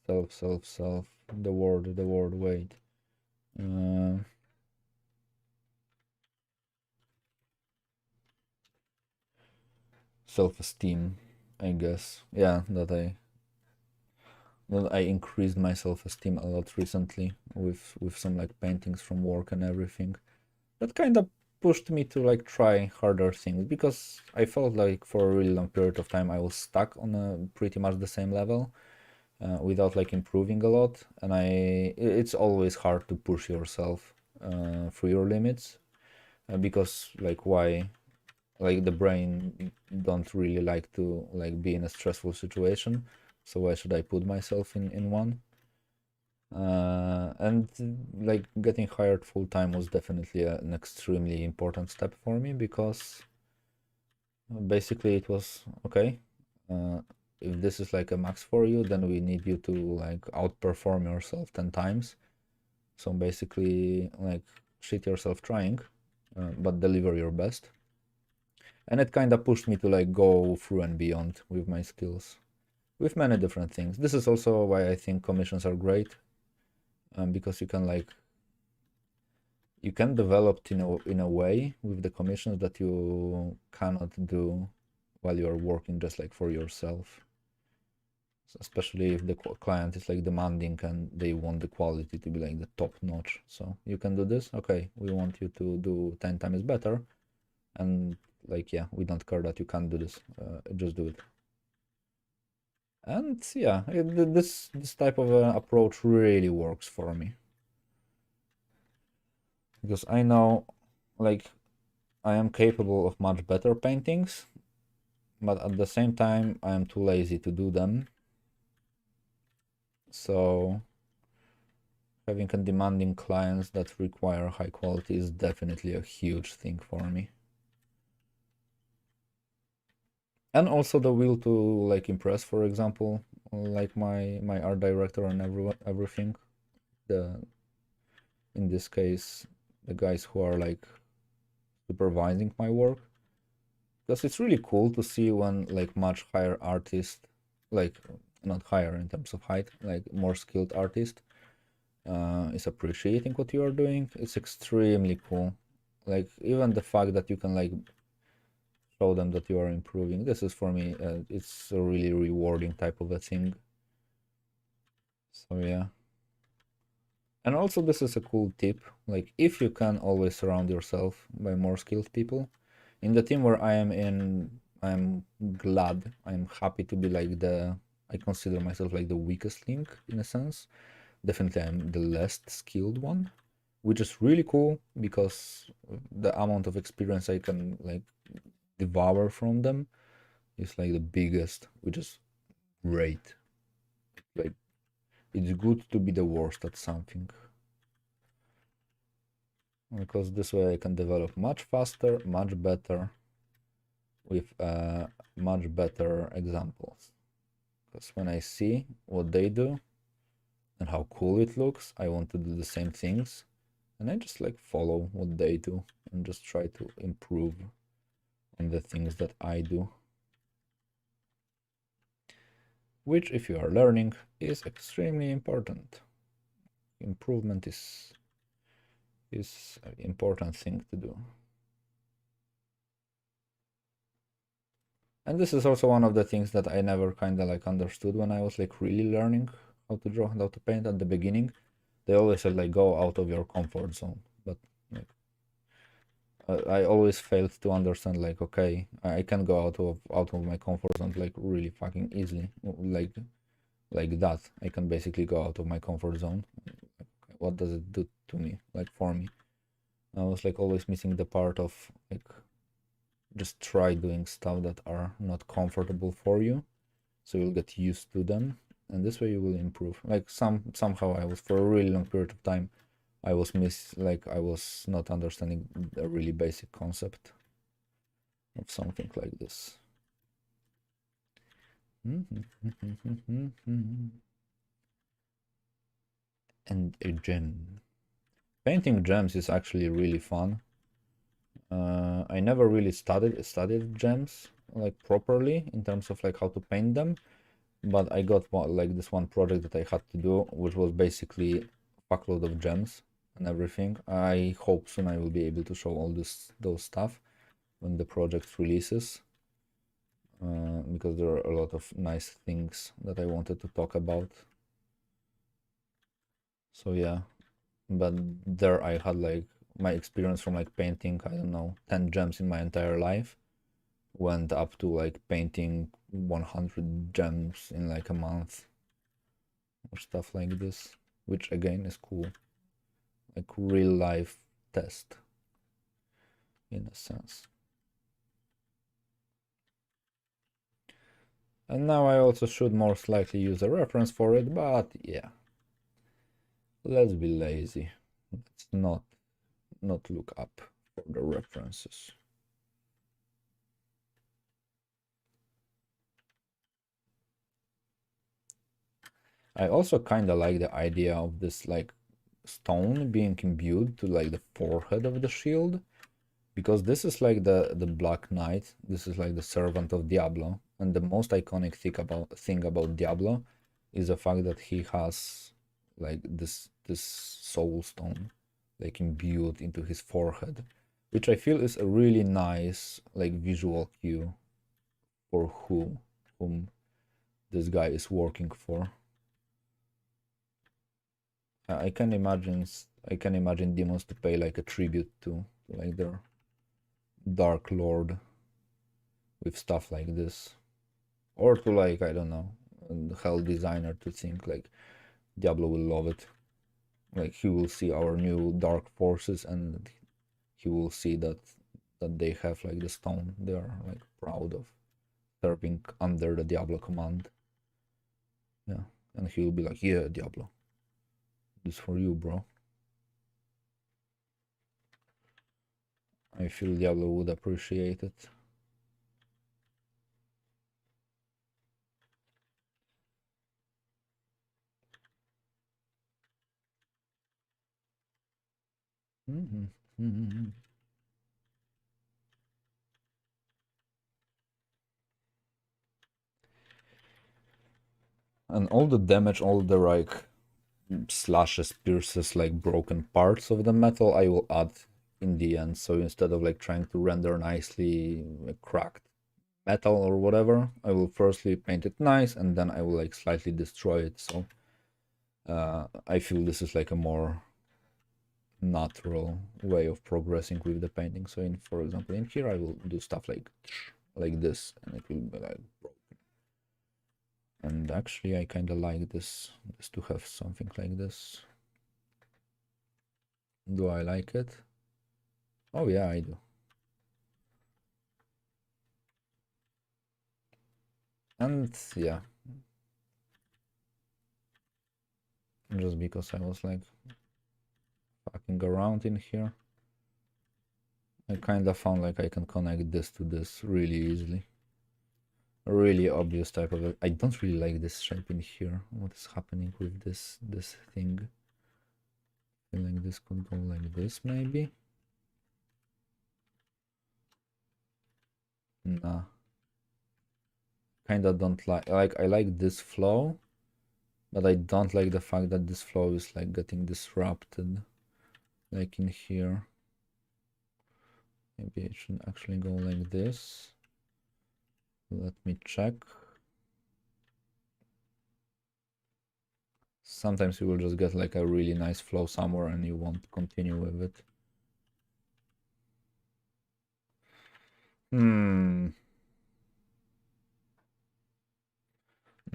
the word wait uh, self-esteem, I guess. Yeah, that I increased my self-esteem a lot recently with some like paintings from work and everything. That kind of pushed me to like try harder things because I felt like for a really long period of time I was stuck on a pretty much the same level without like improving a lot. And it's always hard to push yourself through your limits, because like why, like the brain don't really like to like be in a stressful situation, so why should I put myself in one? And like getting hired full time was definitely an extremely important step for me, because basically it was okay. If this is like a max for you, then we need you to like outperform yourself 10 times. So basically, like shit yourself trying, but deliver your best. And it kind of pushed me to like go through and beyond with my skills, with many different things. This is also why I think commissions are great, because you can like you can develop in a way with the commissions that you cannot do while you are working just like for yourself. So especially if the client is like demanding and they want the quality to be like the top notch. So you can do this. Okay, we want you to do 10 times better, and like yeah, we don't care that you can't do this. Just do it. And yeah, this type of approach really works for me, because I know like I am capable of much better paintings, but at the same time I am too lazy to do them. So having a demanding clients that require high quality is definitely a huge thing for me. And also the will to like impress, for example, like my art director and everything. The in this case, the guys who are like supervising my work, because it's really cool to see when like much higher artist, like not higher in terms of height, like more skilled artist, is appreciating what you are doing. It's extremely cool. Like even the fact that you can like show them that you are improving. This is for me, it's a really rewarding type of a thing. So yeah. And also this is a cool tip. Like if you can always surround yourself by more skilled people. In the team where I am in, I'm glad, I'm happy to be like I consider myself like the weakest link in a sense. Definitely I'm the least skilled one, which is really cool because the amount of experience I can like devour from them is like the biggest, which is great. Like it's good to be the worst at something, because this way I can develop much faster, much better, with much better examples. Because when I see what they do and how cool it looks, I want to do the same things, and I just like follow what they do and just try to improve on the things that I do. Which, if you are learning, is extremely important. Improvement is an important thing to do. And this is also one of the things that I never kind of like understood when I was like really learning how to draw and how to paint at the beginning. They always said like go out of your comfort zone, but like I always failed to understand like okay, I can go out of my comfort zone like really fucking easily, like that. I can basically go out of my comfort zone. What does it do to me, like for me? I was like always missing the part of like just try doing stuff that are not comfortable for you, so you'll get used to them, and this way you will improve. Like somehow I was for a really long period of time I was I was not understanding a really basic concept of something like this. And a gem. Painting gems is actually really fun. I never really studied gems like properly in terms of like how to paint them, but I got like this one project that I had to do, which was basically a fuckload of gems and everything. I hope soon I will be able to show all those stuff when the project releases, because there are a lot of nice things that I wanted to talk about. So yeah, but there I had like my experience from like painting, I don't know, 10 gems in my entire life went up to like painting 100 gems in like a month or stuff like this, which again is cool. like real life test in a sense. And now I also should most likely use a reference for it, but yeah, let's be lazy. Let's not look up for the references. I also kind of like the idea of this like stone being imbued to like the forehead of the shield, because this is like the Black Knight. This is like the servant of Diablo, and the most iconic thing about Diablo is the fact that he has like this soul stone like imbued into his forehead, which I feel is a really nice like visual cue for whom this guy is working for. I can imagine demons to pay like a tribute to like their Dark Lord with stuff like this, or to like, I don't know, the Hell designer to think like Diablo will love it. Like he will see our new dark forces and he will see that they have like the stone they are like proud of serving under the Diablo command. Yeah, and he will be like, yeah, Diablo, this for you, bro. I feel Diablo would appreciate it. And all the damage, all the like slashes, pierces, like broken parts of the metal, I will add in the end. So instead of like trying to render nicely like, cracked metal or whatever, I will firstly paint it nice and then I will like slightly destroy it. So I feel this is like a more natural way of progressing with the painting. So in, for example, in here I will do stuff like this, and it will be like broken. And actually I kind of like this to have something like this. Do I like it? Oh yeah, I do. And yeah, just because I was like fucking around in here, I kind of found like I can connect this to this really easily. A really obvious type of it. I don't really like this shape in here. What is happening with this thing? I feel like this could go like this maybe. Nah. Kinda don't like I like this flow, but I don't like the fact that this flow is like getting disrupted. Like in here. Maybe it should actually go like this. Let me check. Sometimes you will just get like a really nice flow somewhere and you won't continue with it.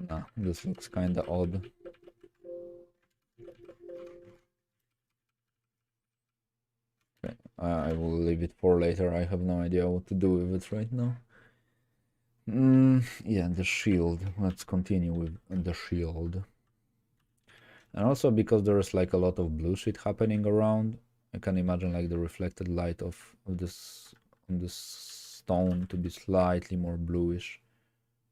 Nah, this looks kinda odd. Okay, I will leave it for later. I have no idea what to do with it right now. Yeah, the shield. Let's continue with the shield. And also because there is like a lot of blue shit happening around, I can imagine like the reflected light of this on this stone to be slightly more bluish.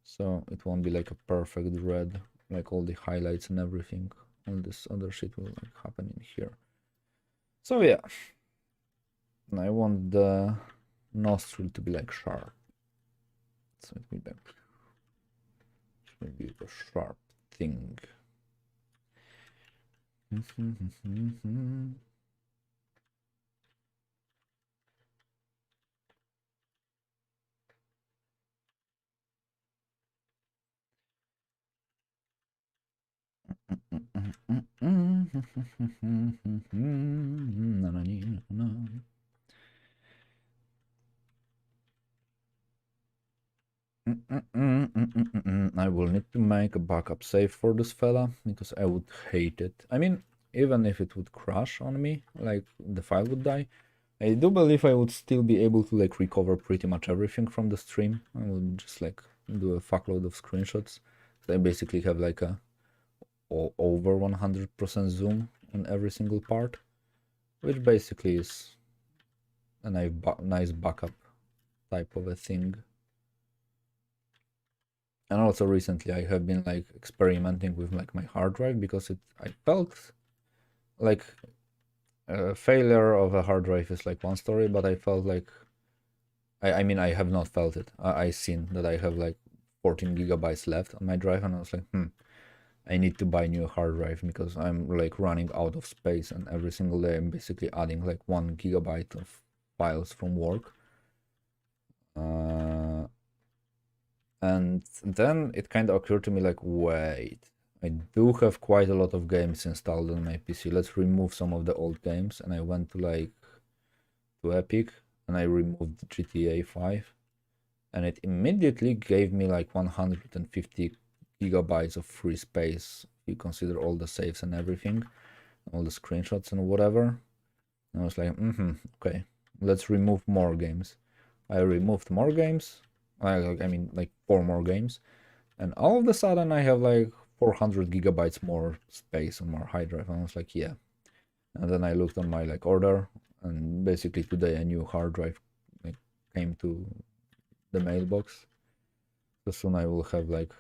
So it won't be like a perfect red, like all the highlights and everything. All this other shit will like happen in here. So yeah. And I want the nostril to be like sharp. So it will be a sharp thing. I will need to make a backup save for this fella because I would hate it. I mean, even if it would crash on me, like the file would die, I do believe I would still be able to like recover pretty much everything from the stream. I would just like do a fuckload of screenshots. So I basically have like a over 100% zoom on every single part, which basically is a nice backup type of a thing. And also recently I have been like experimenting with like my hard drive, because I felt like a failure of a hard drive is like one story, but I felt like I mean, I have not felt it. I seen that I have like 14 gigabytes left on my drive, and I was like, I need to buy new hard drive, because I'm like running out of space, and every single day I'm basically adding like 1 gigabyte of files from work. And then it kind of occurred to me like, wait, I do have quite a lot of games installed on my PC. Let's remove some of the old games. And I went to like to Epic, and I removed GTA 5, and it immediately gave me like 150 gigabytes of free space. You consider all the saves and everything, all the screenshots and whatever. And I was like, okay, let's remove more games. I removed more games. I mean, like 4 more games, and all of a sudden I have like 400 gigabytes more space on my hard drive. And I was like, yeah. And then I looked on my like order, and basically today a new hard drive like came to the mailbox. So soon I will have like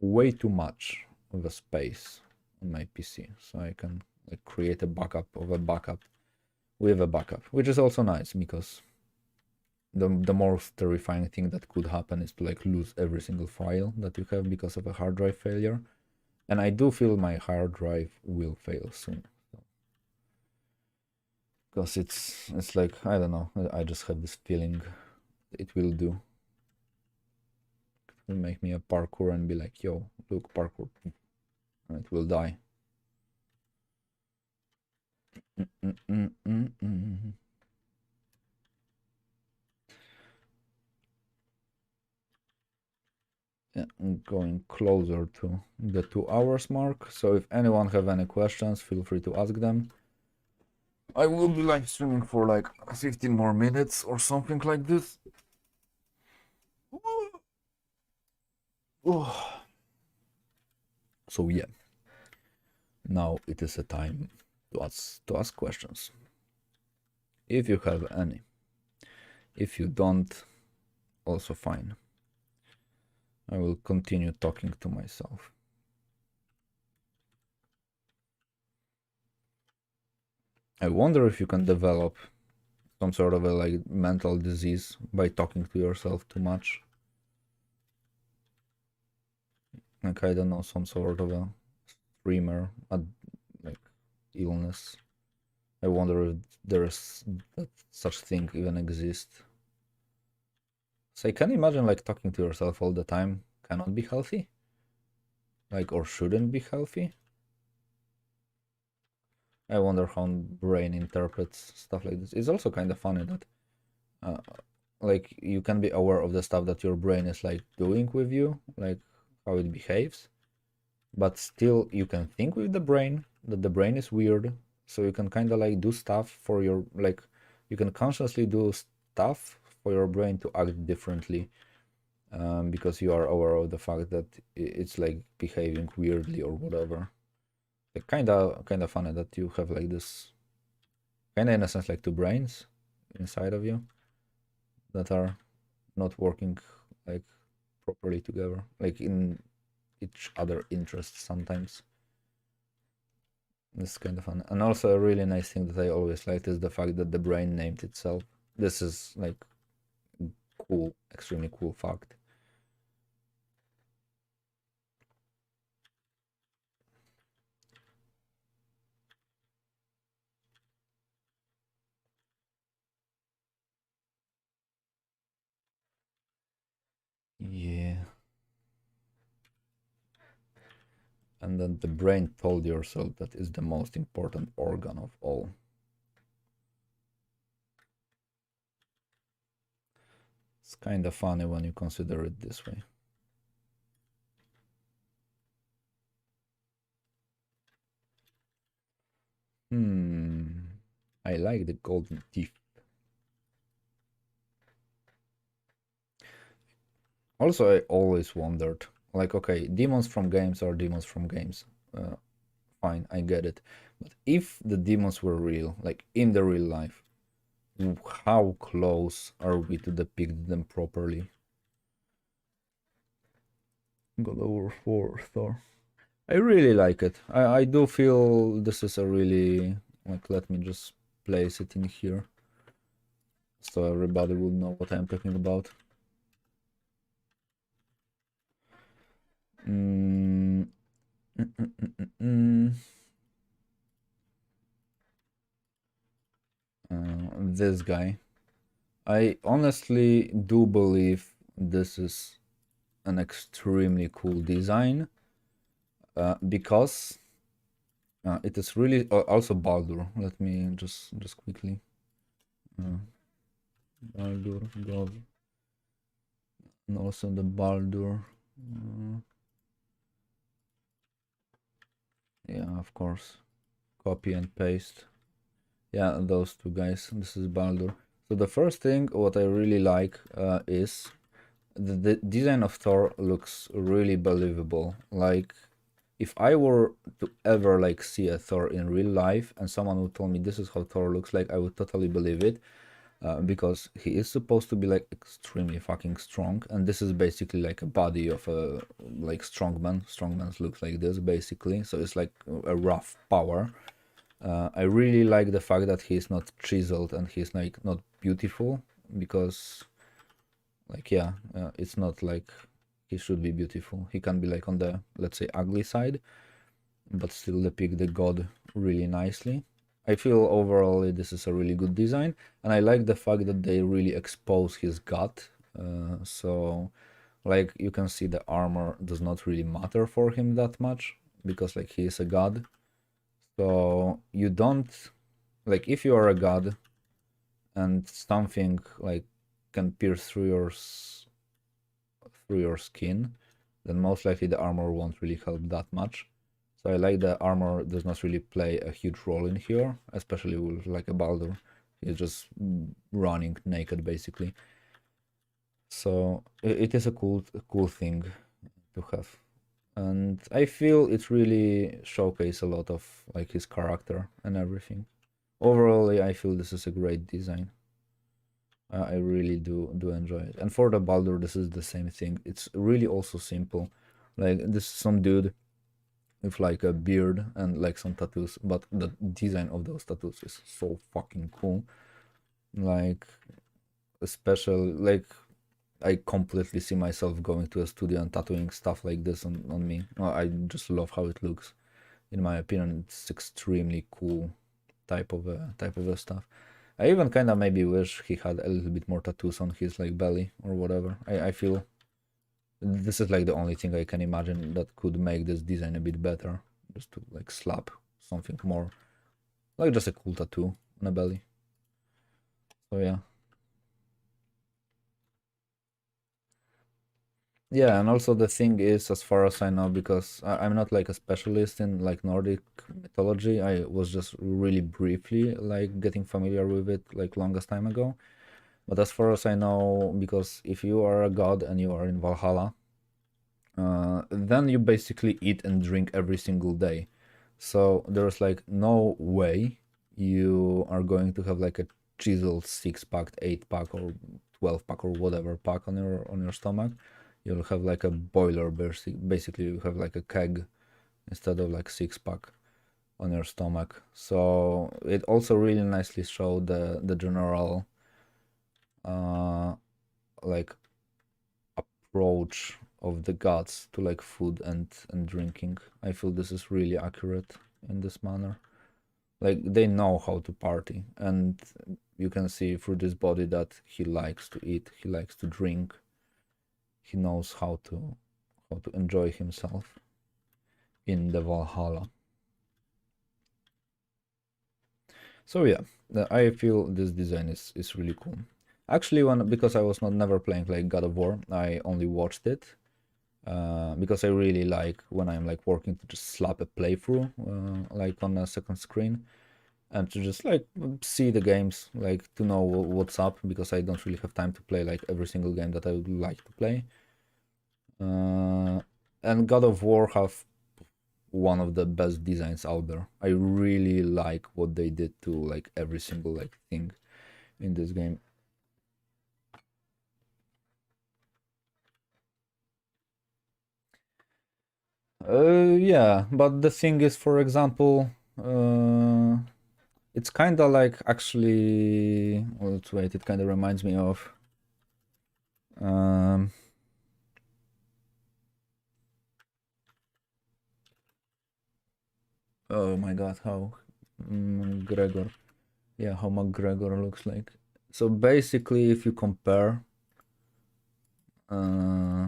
way too much of a space on my PC, so I can like create a backup of a backup with a backup, which is also nice, because the most terrifying thing that could happen is to like lose every single file that you have because of a hard drive failure. And I do feel my hard drive will fail soon, because it's like, I don't know, I just have this feeling it will do. It will make me a parkour and be like, yo, look, parkour, and it will die. Yeah, I'm going closer to the 2 hours mark, so if anyone have any questions, feel free to ask them. I will be live streaming for like 15 more minutes or something like this. So yeah, now it is a time to ask questions, if you have any. If you don't, also fine. I will continue talking to myself. I wonder if you can develop some sort of a like mental disease by talking to yourself too much. Like, I don't know, some sort of a streamer, like illness. I wonder if there's that such thing even exists. So I can imagine like talking to yourself all the time cannot be healthy, like, or shouldn't be healthy. I wonder how brain interprets stuff like this. It's also kind of funny that like you can be aware of the stuff that your brain is like doing with you, like how it behaves, but still you can think with the brain that the brain is weird, so you can kind of like do stuff for your, like, you can consciously do stuff for your brain to act differently, because you are aware of the fact that it's like behaving weirdly or whatever. Like, kind of funny that you have like this, kind of in a sense like two brains inside of you that are not working like properly together, like in each other interests sometimes. This is kind of fun. And also a really nice thing that I always liked is the fact that the brain named itself. This is like cool, extremely cool fact. Yeah. And then the brain told yourself that is the most important organ of all. It's kind of funny when you consider it this way. I like the golden teeth. Also, I always wondered, like, okay, demons from games are demons from games. Fine, I get it. But if the demons were real, like in the real life, how close are we to depict them properly? God of War 4 Thor. I really like it. I do feel this is a really, like, let me just place it in here so everybody will know what I'm talking about. Mm, mm, mm, mm, mm, mm. This guy. I honestly do believe this is an extremely cool design because it is really also Baldur. Let me just quickly Baldur go and also the Baldur. Yeah, of course. Copy and paste. Yeah, those two guys. This is Baldur. So the first thing what I really like is the design of Thor looks really believable. Like if I were to ever like see a Thor in real life and someone would tell me this is how Thor looks like, I would totally believe it. Because he is supposed to be like extremely fucking strong, and this is basically like a body of a like strongman. Strongman looks like this basically, so it's like a rough power. I really like the fact that he's not chiseled and he's like not beautiful, because like yeah, it's not like he should be beautiful. He can be like on the, let's say, ugly side, but still depict the god really nicely. I feel overall this is a really good design, and I like the fact that they really expose his gut. So like you can see the armor does not really matter for him that much, because like he is a god. So you don't, like if you are a god and something like can pierce through your skin, then most likely the armor won't really help that much. So I like the armor does not really play a huge role in here, especially with like a Baldur. He's just running naked basically. So it is a cool thing to have. And I feel it really showcase a lot of like his character and everything. Overall, I feel this is a great design. I really do enjoy it. And for the Baldur, this is the same thing. It's really also simple. Like this is some dude with like a beard and like some tattoos, but the design of those tattoos is so fucking cool. Like a special, like I completely see myself going to a studio and tattooing stuff like this on me. I just love how it looks. In my opinion, it's extremely cool type of stuff. I even kind of maybe wish he had a little bit more tattoos on his like belly or whatever. I feel this is like the only thing I can imagine that could make this design a bit better. Just to like slap something more, like just a cool tattoo on a belly. So yeah. Yeah, and also the thing is, as far as I know, because I'm not like a specialist in like Nordic mythology, I was just really briefly like getting familiar with it like longest time ago. But as far as I know, because if you are a god and you are in Valhalla, then you basically eat and drink every single day. So there's like no way you are going to have like a chiseled 6-pack, 8-pack, or 12-pack or whatever pack on your stomach. You'll have like a boiler, basically you have like a keg instead of like 6-pack on your stomach. So it also really nicely showed the general like approach of the gods to like food and drinking. I feel this is really accurate in this manner. Like they know how to party, and you can see through this body that he likes to eat, he likes to drink, he knows how to enjoy himself in the Valhalla. So yeah, I feel this design is really cool. Actually, because I was not never playing like God of War, I only watched it. Because I really like when I'm like working to just slap a playthrough like on a second screen. and to just like see the games, like to know what's up, because I don't really have time to play like every single game that I would like to play. And God of War have one of the best designs out there. I really like what they did to like every single like thing in this game. Yeah, but the thing is, for example, it's kind of like actually. Let's wait. It kind of reminds me of. Um, oh my God, how Gregor? Yeah, how McGregor looks like. So basically, if you compare, uh,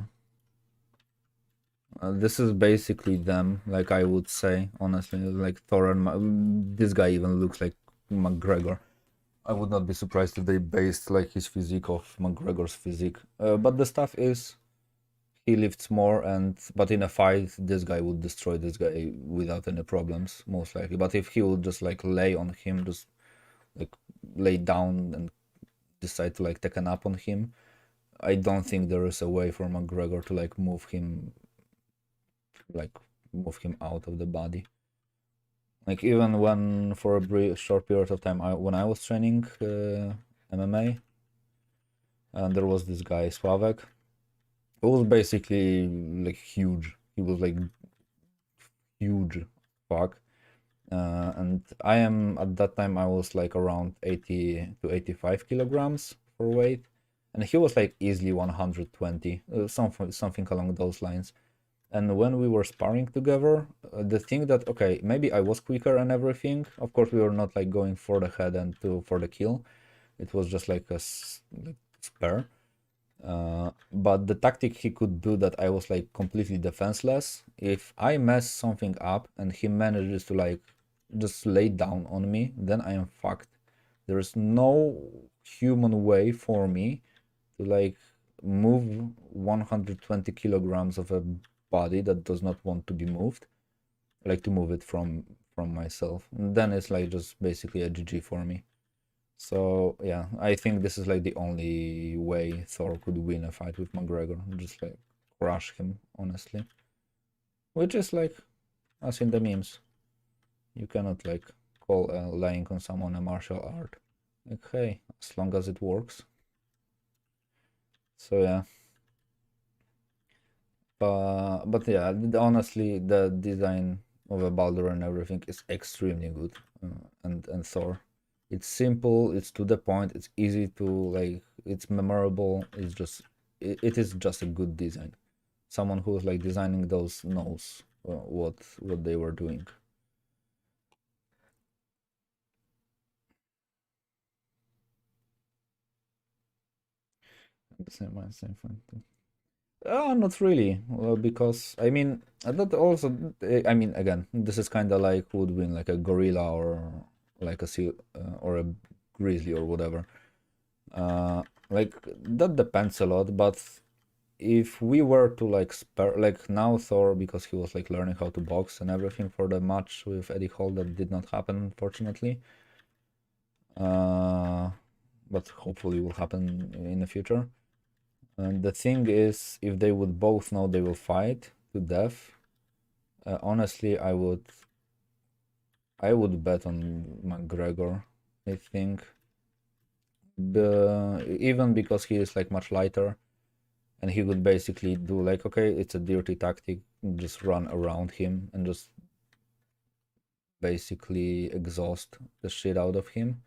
this is basically them. Like I would say, honestly, like Thor and this guy even looks like McGregor. I would not be surprised if they based like his physique off McGregor's physique. But the stuff is, he lifts more, and but in a fight, this guy would destroy this guy without any problems, most likely. But if he would just like lay on him, just like lay down and decide to like take a nap on him, I don't think there is a way for McGregor to like move him out of the body. Like even when for a brief, short period of time, when I was training MMA, and there was this guy Slavek, who was basically like huge. He was like huge, fuck. And I am at that time I was like around 80 to 85 kilograms for weight, and he was like easily 120, something along those lines. And when we were sparring together, the thing that, okay, maybe I was quicker and everything. Of course, we were not like going for the head and for the kill. It was just like a like spare. But the tactic he could do that I was like completely defenseless. If I mess something up and he manages to like just lay down on me, then I am fucked. There is no human way for me to like move 120 kilograms of a body that does not want to be moved, like to move it from myself. And then it's like just basically a GG for me. So yeah, I think this is like the only way Thor could win a fight with McGregor, just like crush him, honestly. Which is like, as in the memes, you cannot like call laying on someone a martial art. Like, hey, as long as it works. So yeah. But yeah, honestly, the design of a Baldur and everything is extremely good, and Thor. It's simple, it's to the point, it's easy to like, it's memorable. It is just a good design. Someone who's like designing those knows what they were doing. Same thing. Not really, because I mean that also. I mean, again, this is kind of like who would win, like a gorilla or like a seal or a grizzly or whatever. Like that depends a lot. But if we were to like spare, like now Thor, because he was like learning how to box and everything for the match with Eddie Hall, that did not happen, unfortunately. Uh, but hopefully will happen in the future. And the thing is, if they would both know they will fight to death, honestly, I would bet on McGregor. I think, even because he is like much lighter, and he would basically do like, okay, it's a dirty tactic, just run around him and just basically exhaust the shit out of him.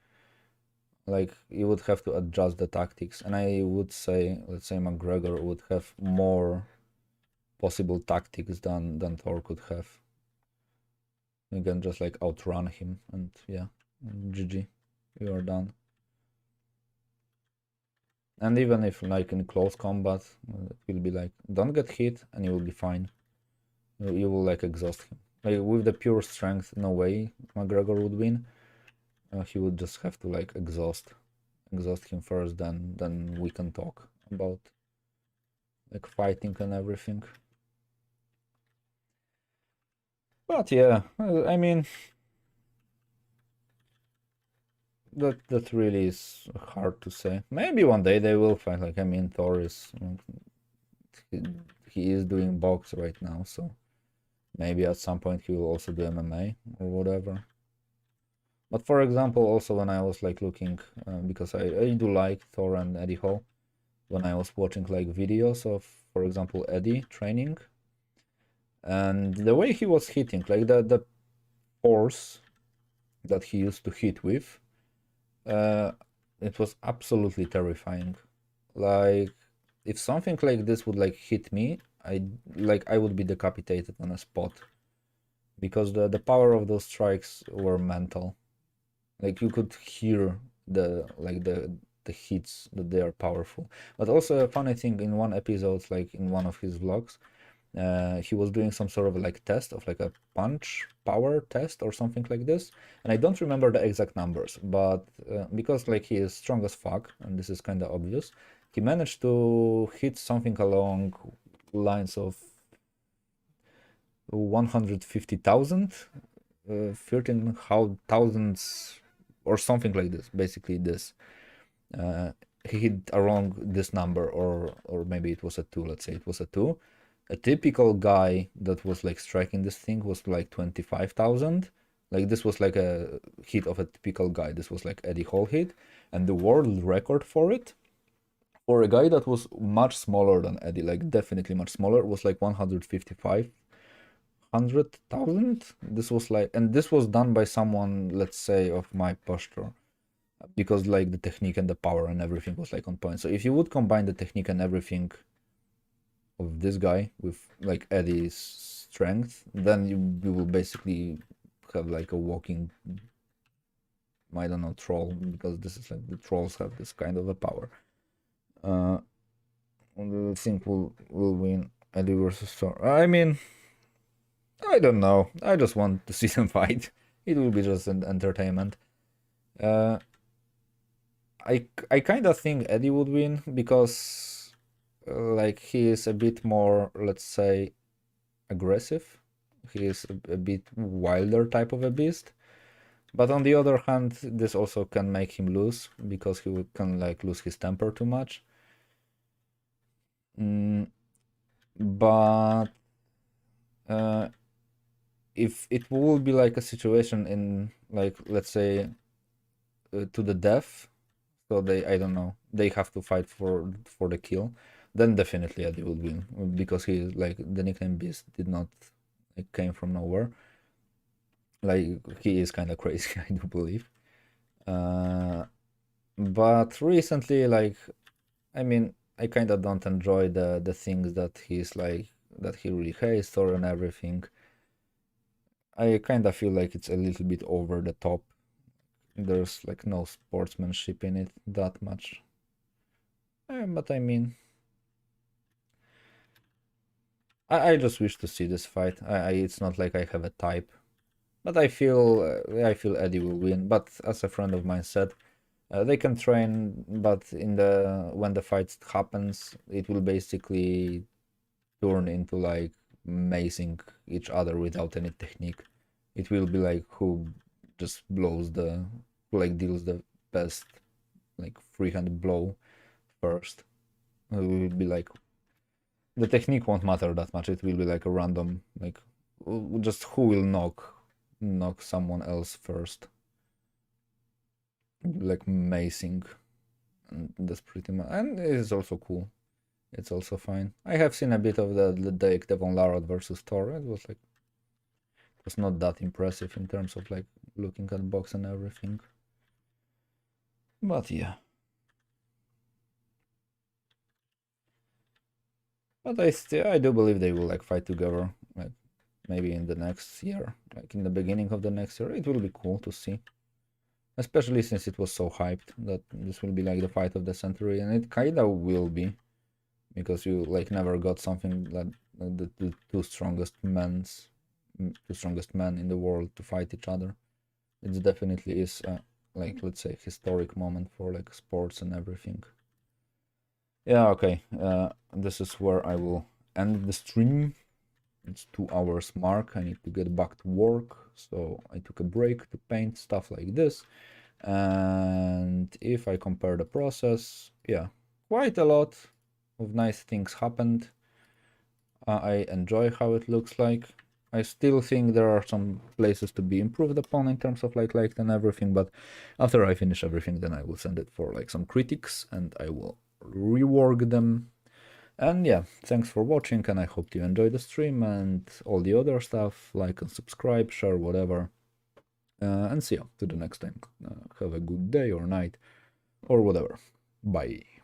Like you would have to adjust the tactics, and I would say, let's say McGregor would have more possible tactics than Thor could have. You can just like outrun him, and yeah, GG, you are done. And even if like in close combat, it will be like, don't get hit and you will be fine. You will like exhaust him. Like with the pure strength, no way McGregor would win. He would just have to like exhaust him first, then we can talk about like fighting and everything. But yeah, I mean, that really is hard to say. Maybe one day they will fight. Like, I mean, Thor is he, he is doing box right now, so maybe at some point he will also do MMA or whatever. But for example, also when I was like looking, because I do like Thor and Eddie Hall, when I was watching like videos of, for example, Eddie training, and the way he was hitting, like the force that he used to hit with, it was absolutely terrifying. Like, if something like this would like hit me, I would be decapitated on a spot, because the power of those strikes were mental. Like, you could hear the hits, that they are powerful. But also a funny thing, in one episode, like in one of his vlogs, he was doing some sort of like test of like a punch power test or something like this, and I don't remember the exact numbers, but because like he is strong as fuck, and this is kind of obvious, he managed to hit something along lines of 150,000, 13,000 or something like this, basically this. He hit around this number, or maybe it was a 2, let's say it was a 2. A typical guy that was like striking this thing was like 25,000. Like, this was like a hit of a typical guy. This was like Eddie Hall hit, and the world record for it, for a guy that was much smaller than Eddie, like definitely much smaller, was like 155,000. This was like, and this was done by someone, let's say, of my posture, because like the technique and the power and everything was like on point. So if you would combine the technique and everything of this guy with like Eddie's strength, then you will basically have like a walking, I don't know, troll, because this is like the trolls have this kind of a power. I think will win Eddie versus Thor. I mean, I don't know. I just want to see them fight. It will be just an entertainment. I kind of think Eddie would win, because like he is a bit more, let's say, aggressive. He is a bit wilder type of a beast. But on the other hand, this also can make him lose, because he can like lose his temper too much. But if it will be like a situation in, like, let's say, to the death, so I don't know, they have to fight for the kill, then definitely Eddie will win, because he, like, the nickname Beast did not, it came from nowhere. Like, he is kind of crazy, I do believe. But recently, like, I mean, I kind of don't enjoy the things that he's like, that he really hates Thor and everything. I kind of feel like it's a little bit over the top. There's like no sportsmanship in it that much. But I mean, I just wish to see this fight. It's not like I have a type, but I feel Eddie will win. But as a friend of mine said, they can train, but when the fight happens, it will basically turn into like macing each other without any technique. It will be like who just blows who like deals the best like free-handed blow first. It will be like, the technique won't matter that much. It will be like a random, like, just who will knock someone else first, like macing. And that's pretty much, and it is also cool. It's also fine. I have seen a bit of the Devon Larratt versus Thor. It was like, it was not that impressive in terms of like looking at box and everything. But yeah. But I do believe they will like fight together, like maybe in the next year, like in the beginning of the next year. It will be cool to see, especially since it was so hyped that this will be like the fight of the century, and it kind of will be, because you like never got something like the two strongest men in the world to fight each other. It definitely is like, let's say, historic moment for like sports and everything. Yeah, okay. This is where I will end the stream. It's 2 hours mark. I need to get back to work, so I took a break to paint stuff like this. And if I compare the process, yeah, quite a lot of nice things happened. I enjoy how it looks like. I still think there are some places to be improved upon in terms of light and everything, but after I finish everything, then I will send it for like some critics and I will rework them. And yeah, thanks for watching, and I hope you enjoyed the stream and all the other stuff. Like and subscribe, share, whatever. And see you to the next time. Have a good day or night or whatever. Bye.